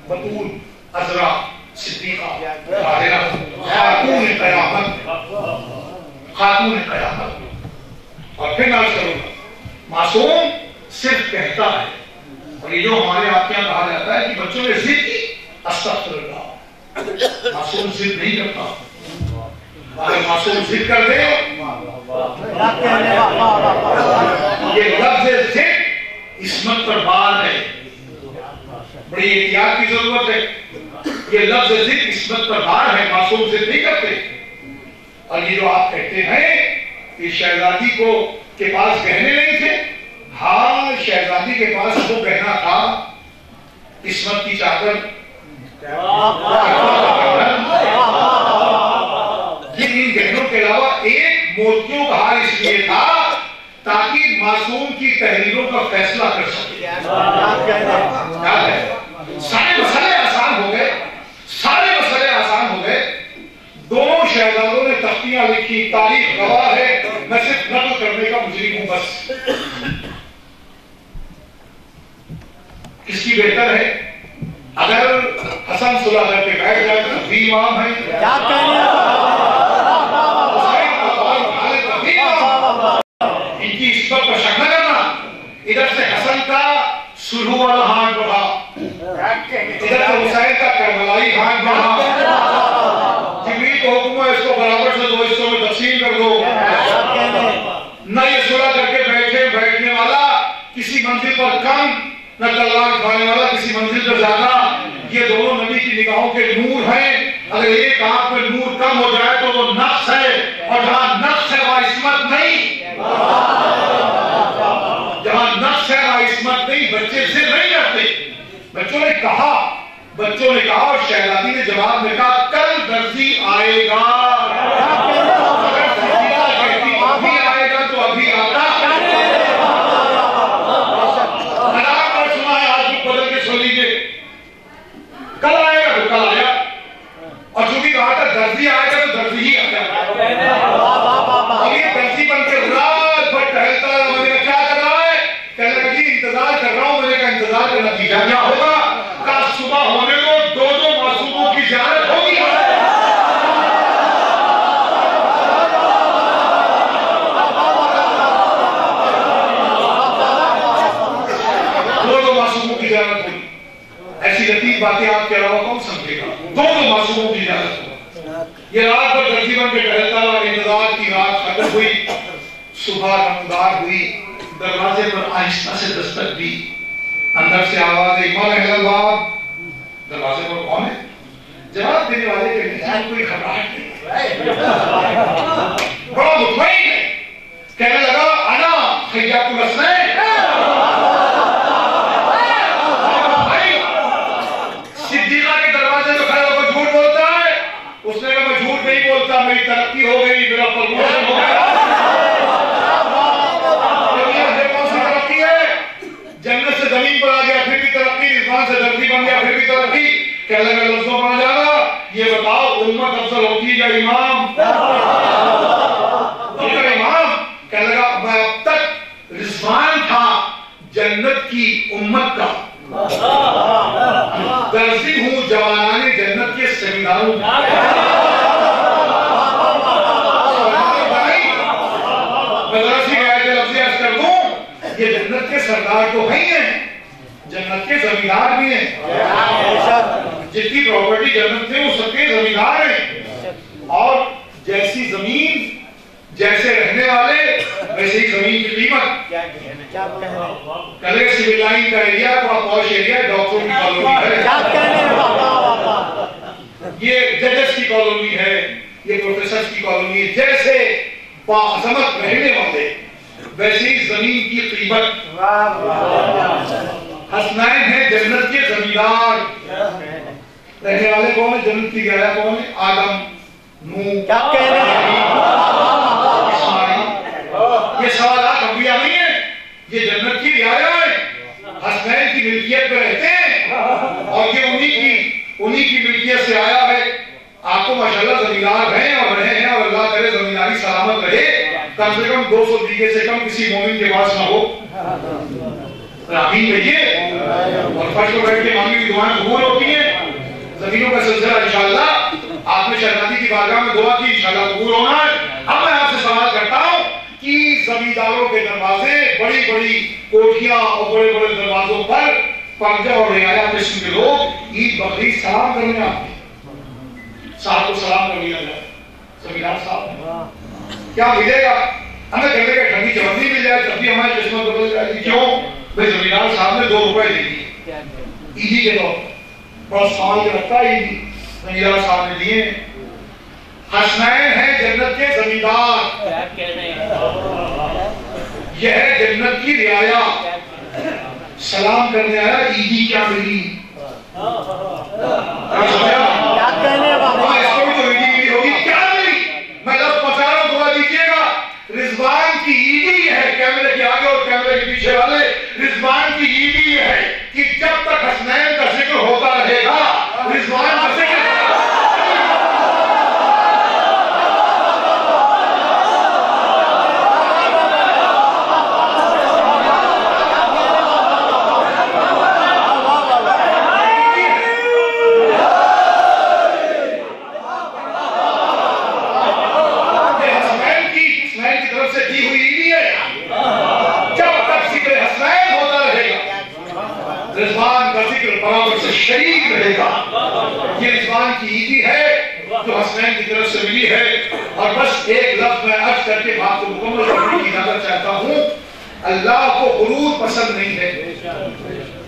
بطول عذرا صدیقہ طاہرہ خاتون قیامت, خاتون قیامت. اور پھر ناز کروں گا, معصوم صرف کہتا ہے, اور یہ جو ہمارے آپ کے یہاں کہا جاتا ہے کہ بچوں نے ضد کی, استغفر اللہ, معصوم ضد نہیں کرتا. اگر معصوم ضد کر دے, یہ لفظ ضد عصمت پر بار ہے, بڑی احتیاط کی ضرورت ہے. یہ لفظ ضد عصمت پر بار ہے, معصوم ضد نہیں کرتے. اور یہ جو آپ کہتے ہیں کہ شہزادی کو کے پاس گہنے نہیں تھے, ہاں شہزادی کے پاس وہ گہنا تھا, عصمت کی چادر, لیکن ان گہنوں کے علاوہ ایک موتیوں کا ہار اس لیے تھا تاکہ معصوم کی تحریروں کا فیصلہ کر سکے. سارے مسئلے آسان ہو گئے, سارے مسئلے آسان ہو گئے. دونوں شہزادوں نے تختیاں لکھی, تاریخ گواہ ہے, میں صرف نقل کرنے کا مجرم ہوں بس. کس کی بہتر ہے؟ اگر حسن صلح کر کے بیٹھ جائے تو بھی امام ہے, ان کی عصمت پر شک نہ کرنا. ادھر سے حسن کا سلو والا ہاتھ بڑھا, ادھر سے حسین کا کربلائی ہاتھ بڑھا. جبریل کو حکم ہے اس کو برابر سے 2 حصوں میں تقسیم کر دو. نہ یہ صلح کر کے بیٹھنے والا کسی منزل پر کم, نہ تلوار کھانے والا کسی منزل پر زیادہ. یہ دونوں نبی کی نگاہوں کے نور ہیں. اگر ایک آنکھ میں نور کم ہو جائے تو وہ نقص ہے, اور جہاں نقص ہے وہاں عصمت نہیں. جہاں نقص ہے وہاں عصمت نہیں. بچے ضد نہیں کرتے. بچوں نے کہا اور شہزادی نے جواب میں کہا کل درزی آئے گا. اگر صدیقہ کہتی ابھی آئے گا تو ابھی آتا. ادا پر سنا ہے, آج بھی بدل کے سو لیجیے. کل آئے گا تو کل آیا, اور چونکہ کہا تھا درزی آئے گا تو درزی ہی آتا. اور یہ درزی بن کے رات بھر ٹہلتا ہے. میں نے کیا کر رہا ہے؟ کہنے لگا جی انتظار کر رہا ہوں. میں نے کہا انتظار کا نتیجہ کیا ہوگا؟ کل صبح ہونے کو 2 معصوموں کی زیارت ہوگی. ایسی لطیف باتیں آپ کے علاوہ کون سمجھے گا؟ 2 معصوموں کی اجازت ہو. یہ رات بھر درزی بن کے ٹہلتا رہا. انتظار کی رات ختم ہوئی, صبح نمودار ہوئی. دروازے پر آہستہ سے دستک دی. اندر سے آواز ہے, من اہل الباب. دروازے پر کون ہے؟ جواب دینے والے کے نزدیک کوئی گھبراہٹ نہیں, بڑا مطمئن ہے. کہنے لگا انا خیاط الحسنین. اس نے کہا میں جھوٹ نہیں بولتا, میری ترقی ہو گئی, میرا پروموشن ہو گیا. کون سی ترقی ہے؟ جنت سے زمین پر آ گیا پھر بھی ترقی, رضوان سے درزی بن گیا پھر بھی ترقی. کہنے لگا لفظوں پر آ جانا, یہ بتاؤ امت افضل ہوتی ہے یا امام؟ امام. کہنے لگا میں اب تک رضوان تھا جنت کی امت کا, درزی ہوں جوانان جنت کے سیمیناروں. یہ جنت کے سردار تو ہیں, جنت کے زمیندار بھی ہیں. جتنی پراپرٹی جنت میں وہ سب کے زمیندار ہیں. اور جیسی زمین جیسے رہنے والے ویسے ہی زمین کی قیمت. کلر سیول لائن کا ایریا بڑا پوش ایریا, ڈاکٹروں کی کالونی ہے, یہ ججز کی کالونی ہے, یہ پروفیسرز کی کالونی ہے. جیسے باعظمت رہنے والے ویسے ہی زمین کی قیمت. حسنین ہیں جنت کے زمیندار. رہنے والے کون ہیں جنت کی گہرا کون ہے؟ آدم، نوح، کیا کہنے اسماعیل. یہ سوالات انبیاء نہیں ہیں، یہ جنت کی رعایا ہے. حسنین کی ملکیت پہ رہتے ہیں اور یہ انہی کی ملکیت سے آیا ہے. آپ کو ماشاءاللہ زمیندار ہیں اور رہے ہیں، اور اللہ کرے زمینداری سلامت رہے. کم سے کم 200 بیگھے سے کم کسی مومن کے پاس نہ ہو. آمین کہیے. اور فرش پر بیٹھ کے مانگی ہوئی دعائیں قبول ہوتی ہیں. زمینوں کا سلسلہ انشاءاللہ آپ نے شہزادی کی بارگاہ میں دعا کی، انشاءاللہ قبول ہونا ہے. اب میں آپ سے سوال کرتا ہوں کہ زمینداروں کے دروازے، بڑی بڑی کوٹھیاں اور بڑے بڑے دروازوں پر پرجہ اور رعایا قسم کے لوگ عید بقرعید سلام کرنے آتے ہیں. صاحب کو سلام کر لیا جائے. زمیندار صاحب کیا ملے گا؟ ہمیں کرنے کا ٹھنڈی چوندی مل جائے تب بھی ہماری قسمت بدل جائے گی. کیوں؟ بھائی زمیندار صاحب نے 2 روپے دے دیے عیدی کے طور بڑا سوال کے رکھتا ہے. عیدی زمیندار صاحب نے دیے. حسنین ہیں جنت کے زمیندار، یہ ہے جنت کی رعایا. سلام کرنے آیا، عیدی کیا ملی؟ کیا کہنے اس کو بھی تو عیدی ملی ہوگی. کیا ملی؟ میں لفظ بتا رہا ہوں، دعا دیجیے گا. رضوان کی عیدی ہے. کیمرے کے آگے اور کیمرے کے پیچھے والے، رضوان کی عیدی ہے کہ جب تک حسنین کا ذکر ہوتا رہے گا، رضوان کا ذکر شریک رہے گا. یہ رضوان کی عیدی ہے جو حسنین کی طرف سے ملی ہے. اور بس ایک لفظ میں عرض کر کے بات کو مکمل کرنے کی اجازت چاہتا ہوں. اللہ کو غرور پسند نہیں ہے،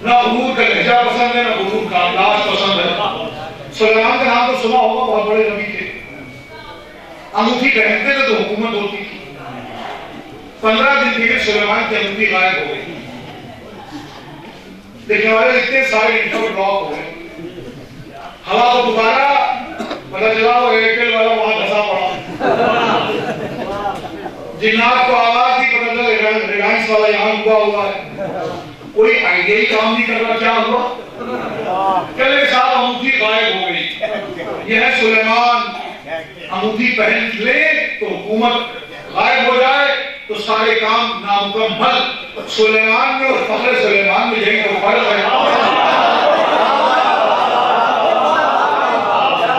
نہ غرور کا لہجہ پسند ہے، نہ غرور کا انداز پسند ہے. سلیمان کا نام تو سنا ہوگا، بہت بڑے نبی تھے. انگوٹھی پہنتے تھے تو حکومت ہوتی تھی. 15 دن کے لیے سلیمان کی انگوٹھی غائب ہو گئی. دیکھنے والے اتنے سارے انٹرنیٹ بلاک ہو گئے. ہوا کو پکارا، پتہ چلا وہ ایئرٹیل والا وہاں دھسا پڑا. جنات کو آواز دی، پتہ چلا ریلائنس والا یہاں رکا ہوا ہے. کوئی آئیڈیا ہی کام نہیں کر رہا. کیا ہوا؟ چلے صاحب انگوٹھی غائب ہو گئی. یہ ہے سلیمان. انگوٹھی پہن لے تو حکومت غائب ہو جائے تو سارے کام نامکمل. سلیمان میں اور فخر سلیمان میں یہی تو فرق ہے.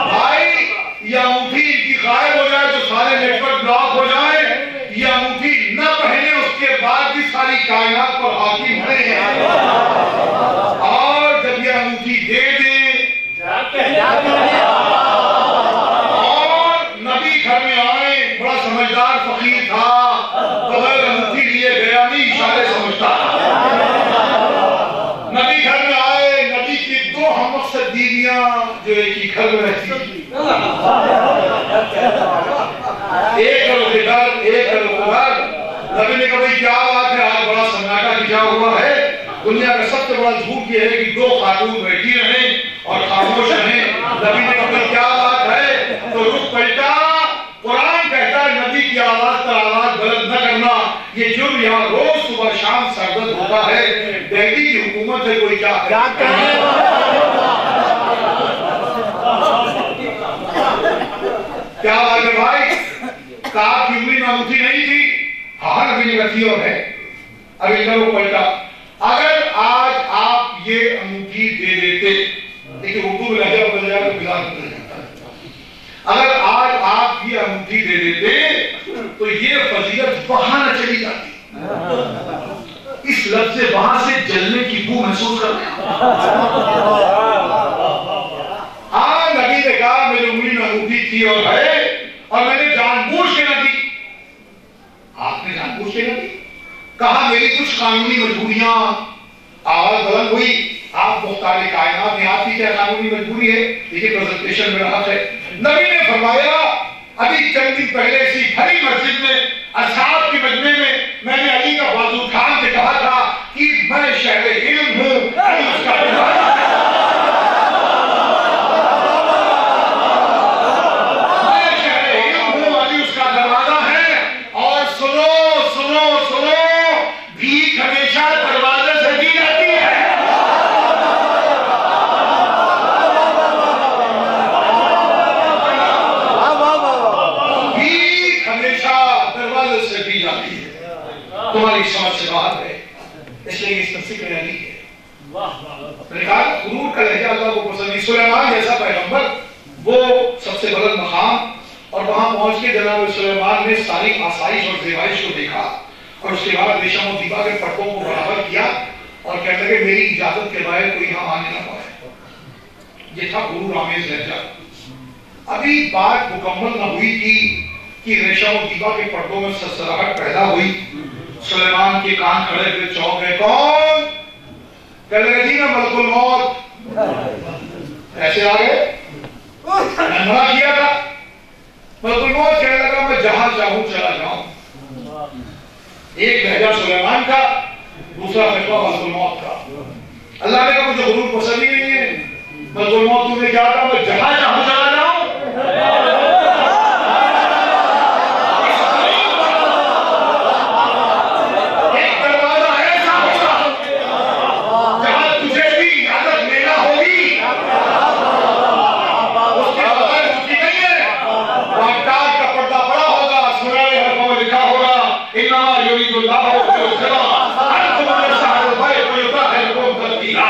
بھائی یہ انگوٹھی کی غائب ہو جائے تو سارے نیٹ ورک بلاک ہو جائے. یہ انگوٹھی نہ پہنے اس کے بعد بھی ساری کائنات پر حاکم ہے. اور جب یہ انگوٹھی دے دیں اور نبی گھر میں آئے، بڑا سمجھدار فقیر تھا، بغیر انگوٹھی لیے گیا نہیں، اشارے سمجھتا. نبی گھر میں آئے، نبی کی 2 ہم مقصد بیویاں جو ایک ہی گھر میں رہتی، ایک ادھر ایک ادھر. نبی نے کہا بھائی کیا بات ہے، آج بڑا سناٹا کیا ہوا ہے؟ دنیا کا سب سے بڑا جھوٹ یہ ہے کہ 2 خاتون بیٹھی رہیں اور خاموش رہیں. نبی نے کہا بھائی کیا بات ہے؟ تو رخ پلٹا. قرآن کہتا ہے نبی کی آواز پر آواز بلند نہ کرنا. یہ جرم یہاں روز صبح شام سرزد ہوتا ہے. دہلی کی حکومت ہے، کوئی کیا کیا بات ہے بھائی؟ کہا کی انگلی میں انگوٹھی نہیں تھی. ہاں نبی نے رکھی اور ہے. اب ادھر وہ پلٹا. اگر آج آپ یہ انگوٹھی دے دیتے، دیکھیں اردو میں لہجہ بدل جائے تو بلا بدل جاتا ہے. اگر آج آپ یہ انگوٹھی دے دیتے تو یہ فضیلت وہاں نہ چلی جاتی. اس لفظ سے وہاں سے جلنے کی بو محسوس کرتے. ہاں نبی نے کہا میری انگلی میں انگوٹھی تھی اور ہے، اور میں نے جان بوجھ کے نہ دی. آپ نے جان بوجھ کے نہ دی. کہا میری کچھ قانونی مجبوریاں. آواز بلند ہوئی. آپ مختار کائنات میں آپ کی کیا قانونی مجبوری ہے؟ دیکھیے پریزنٹیشن میں رہا ہے. نبی نے فرمایا ابھی چند دن پہلے اسی بھری مسجد میں اصحاب کے مجمع میں نے علی کا بازو اٹھا کے کہا تھا کہ میں شہر علم ہوں، جاتی ہے, تمہاری سمجھ سے باہر ہے, اس لیے اس میں فکر نہیں ہے. غرور کا لہجہ اللہ کو پسند نہیں. سلیمان جیسا پیغمبر, وہ سب سے بلند مقام, اور وہاں پہنچ کے جناب سلیمان نے ساری آسائش اور زیبائش کو دیکھا, اور اس کے بعد ریشم و دیبا کے پردوں کو برابر کیا اور کہنے لگے میری اجازت کے بغیر کوئی یہاں آنے نہ پائے. یہ تھا غرور آمیز لہجہ. ابھی بات مکمل نہ ہوئی تھی کہ ریشم و دیبا کے پردوں میں سرسراہٹ پیدا ہوئی. سلیمان کے کان کھڑے ہوئے چونک گئے. کون؟ کہنے لگے جی میں ملک الموت. ایسے آ گئے, میں منع کیا تھا. ملک الموت کہنے لگا میں جہاں چاہوں چلا جاؤں. ایک لہجہ سلیمان کا, دوسرا لہجہ ملک الموت کا. اللہ نے کہا مجھے غرور پسند ہی نہیں ہے. ملک الموت تم نے کیا کہا میں جہاں چاہوں چلا جاؤں. ایک دروازہ ایسا ہوگا جہاں تجھے بھی اجازت لینا ہوگی, اس کے بغیر ممکن نہیں ہے. وہاں تاج کا پردہ پڑا ہوگا, سنہرے حرفوں میں لکھا ہوگا انما یرید اللہ لییذہب عنکم الرجس اہل البیت ویطہرکم تطہیرا.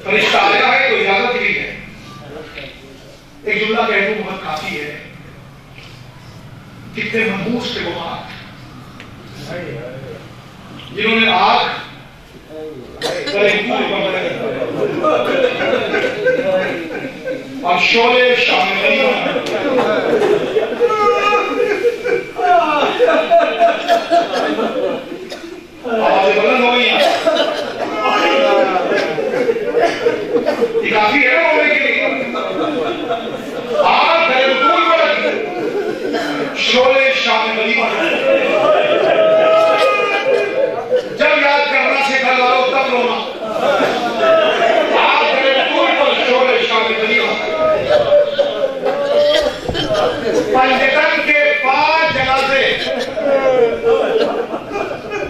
فرشتہ آیا ہے تو اجازت بھی ہے. ایک جملہ کہہ دوں بہت کافی ہے. کتنے منحوس تھے وہ آنکھ, جنہوں نے آنکھ اور شعلے شامل آوازیں بلند ہو گئی ہیں. یہ کافی ہے ہونے کے لیے. آگ در رسول کو رکھی, شعلے شام غلیمہ. جب یاد کرنا سکھا لو تب رونا. آگ در رسول کو شعلے شام غلیمہ. پنجتن کے 5 جنازے,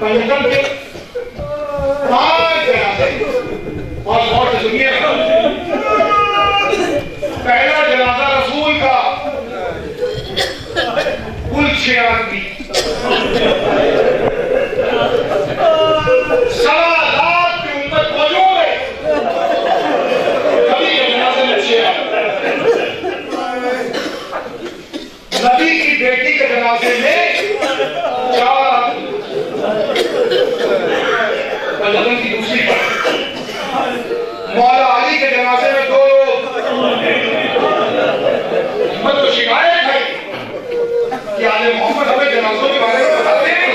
پنجتن کے 5 جنازے, اور غور سے سنیے. پہلا جنازہ رسول کا, کل 6 آدمی, 1.25 لاکھ کی امت موجود ہے. نبی کے جنازے میں 6 آدمی. نبی کی بیٹی کے جنازے میں 4 آدمی. پنجتن کی دوسری بات, مولا علی کے جنازے میں 2 لوگ. محمد کو شکایت ہے کہ آل محمد ہمیں جنازوں کے بارے میں بتاتے ہیں.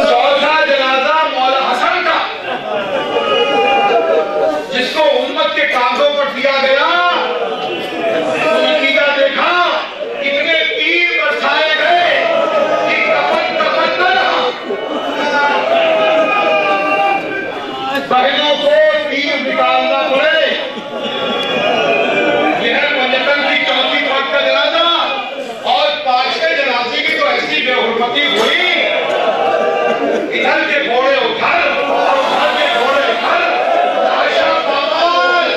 چوتھا جنازہ مولا حسن کا, جس کو امت کے کاندھوں پر دیا گیا. نتیجہ دیکھا کتنے تیر برسائے گئے کہ کفن کفن نہ رہا. بہنوں کو تیر نکالنا پڑے. یہ ہے پنجتن کی 4تھی وقت کا جنازہ. اور 5ویں جنازے کی تو ایسی بے حرمتی ہوئی, ادھر کے گھوڑے ادھر اور ادھر کے گھوڑے ادھر. عائشہ پامال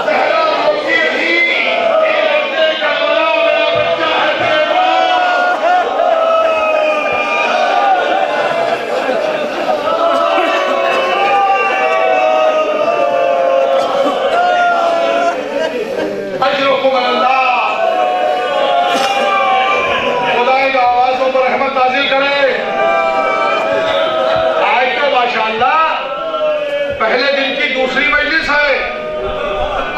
زہرا روتی رہی, اے ربے کربلا میرا بچہ ہے تیرے اجرکم اللہ. خدا ان آوازوں پر رحمت نازل کرے. آج تو ماشاءاللہ پہلے دن کی دوسری مجلس ہے.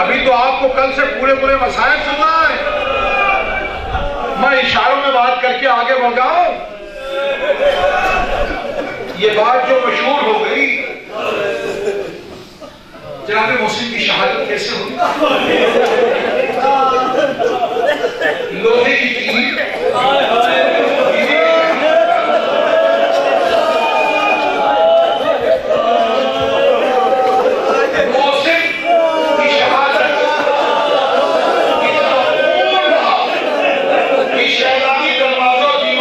ابھی تو آپ کو کل سے پورے مسائل سننا ہے. میں اشاروں میں بات کر کے آگے بڑھ جاؤں. یہ بات جو مشہور ہو گئی, جناب محسن کی شہادت کیسے ہوئی. لوہے کی تیر, محسن کی شہادت اتنا خون رہا کہ شہزادی دروازوں کی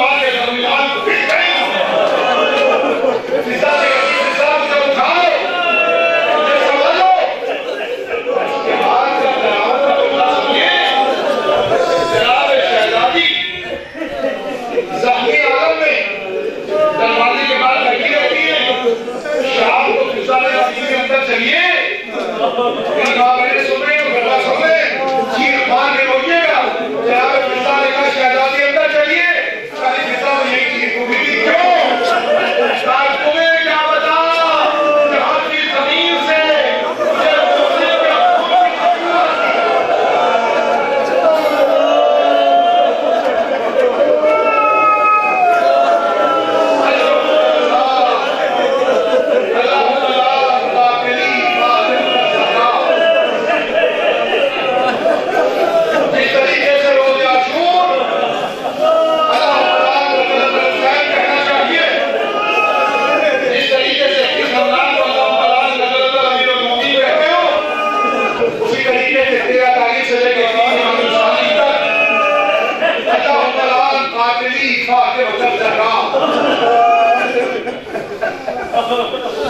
زخمی عالم میں دروازے کے بعد لگی رہتی ہے. شام کو گزارے والی کے اندر چلیے سنے چیخ مار کے روکیے گا. جناب پتا نے کہا شہزادی اندر چلیے. ساری پتا میں یہی چیز کو بھی کیوں تمہیں کیا بتا جہاں کی زمین سے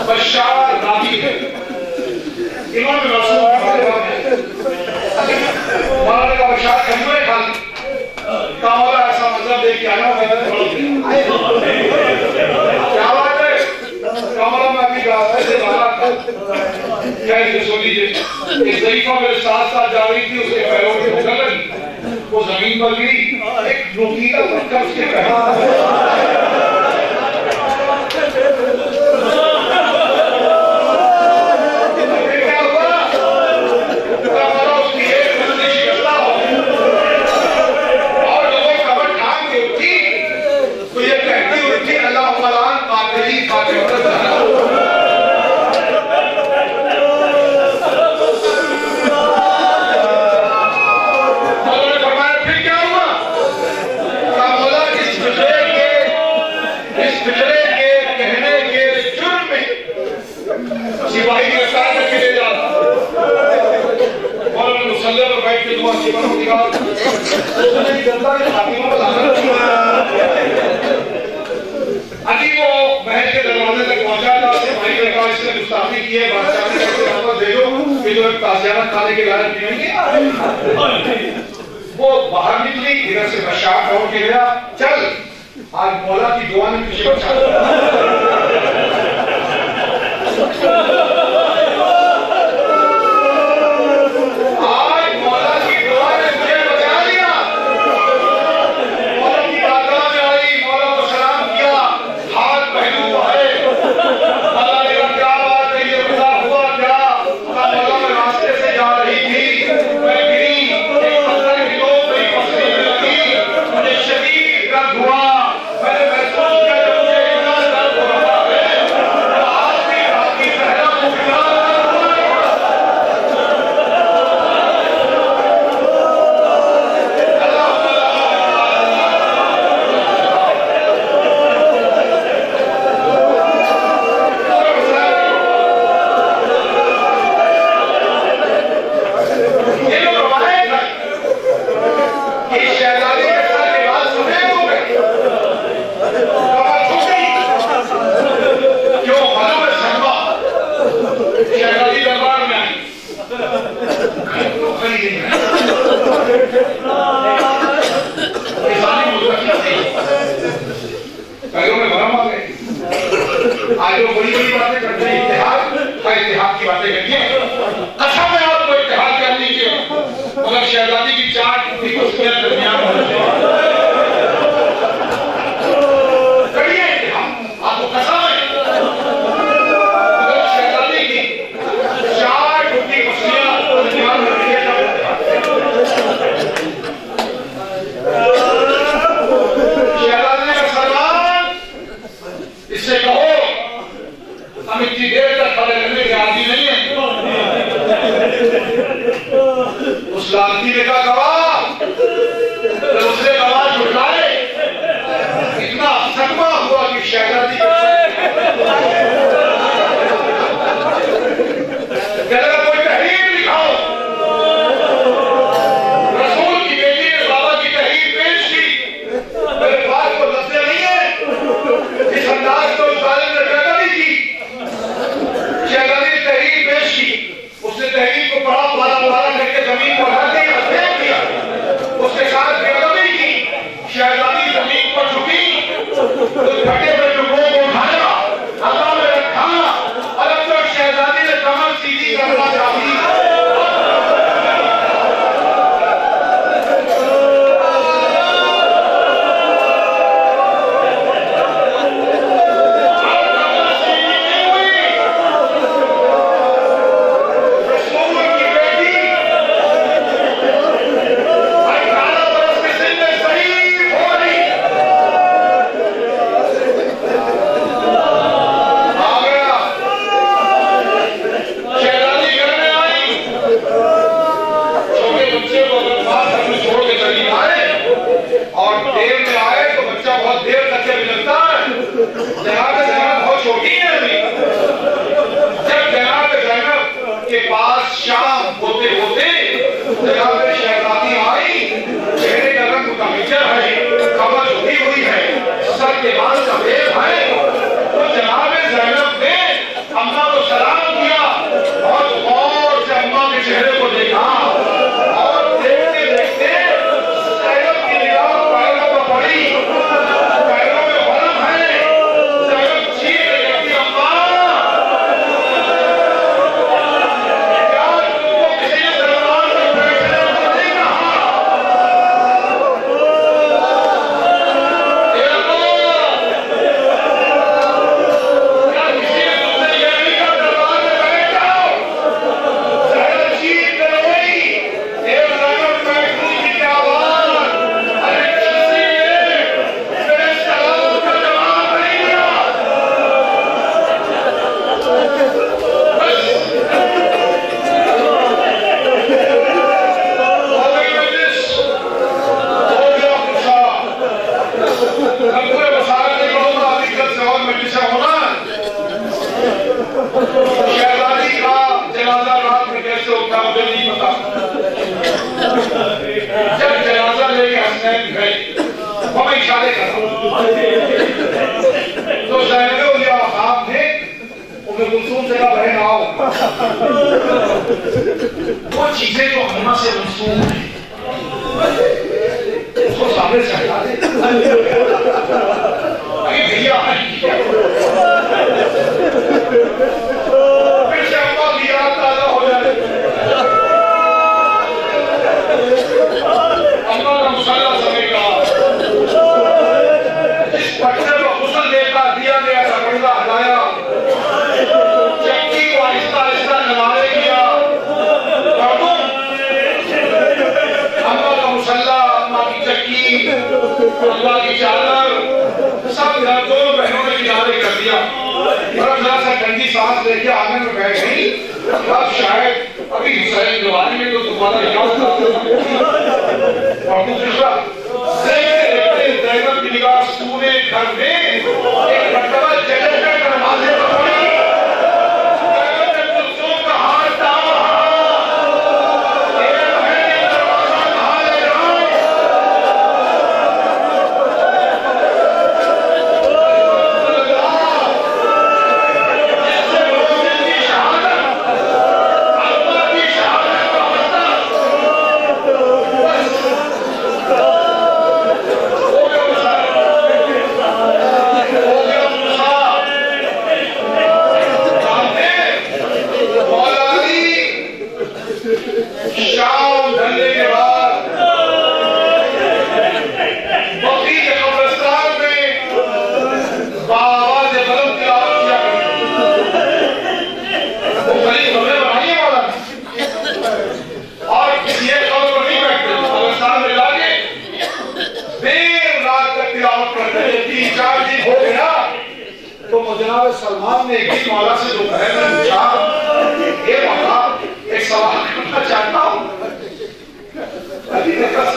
بشار نابی ہے. امام رسول مولانا کا بشار کلمہ خالی کاملہ ایسا مطلب دے کے آنا کیا بات ہے. کاملہ میں ابھی کہا ایسے بارات تھا کیا اسے سو لیجئے. ایک ضعیفہ میرے ساتھ ساتھ جا رہی تھی. اس کے پیروں کے ٹھکر لگی. وہ زمین پر گری. ایک نوکیلا پتھر اس کے پیروں کھانے کے لائق نہیں ہے. وہ باہر نکلی ادھر سے بشار دوڑ کے گیا. چل آج مولا کی دعا میں تجھے بچا آج مولا کی دعا نے مجھے بچا لیا. مولا کی بارگاہ میں آئی. مولا کو سلام کیا. ہاتھ پہلو بڑھے. اللہ نے کہا کیا بات ہے یہ بتا ہوا کیا. مولا میں راستے سے جا رہی تھی. میں گری. ایک پتھر کی لوگ میری پسلی میں لگی. مجھے شدید درد ہوا. میں نے محسوس کیا کہ مجھے اتنا درد ہو رہا ہے. آپ کی صحرا کو بنا تو پھٹے ہوئے لوگوں کو اٹھایا اللہ میں رکھا اور اب تک شہزادی نے کمر سیدھی کرنا چاہی وہ چیزیں جو ہمیں سے منسوخ ہیں اس کو سامنے سے ہٹا دے بھیا پھر سے اماں کی یاد تازہ ہو جائے اماں کا مسئلہ سمے کا جس پٹھے کو غسل دیتا دیا گیا تھا پردہ ہٹایا چکی کو آہستہ آہستہ نوارے کیا اماں کا مسلح اماں کی چکی اماں کی چادر سب دونوں بہنوں نے کنارے کر دیا اور اب ذرا سا ٹھنڈی سانس لے کے آنگن میں بیٹھ گئی اب شاید ابھی حسین جوانی میں تو تمہارا یاد اور دوسرا زینب کی نگاہ سونے گھر میں ایک مرتبہ جگہ کا دروازے پر پڑی زینب نے کلثوم کا ہاتھ تھاما ایک بہن دروازہ کہاں لے جاؤں شام ڈھلنے کے بعد بقی کے قبرستان میں بآواز بلند تلاوت کیا وہ خلیل بھرے بنانے والا اور کسی ایک قبر پر نہیں بیٹھتے قبرستان میں لاگے دیر رات تک تلاوت کرتے 3-4 دن ہو گیا تو جناب سلمان نے ایک دن مولا سے دوپہر میں پوچھا اے مولا ایک سوال کرنا چاہتا ہوں علی نے کہا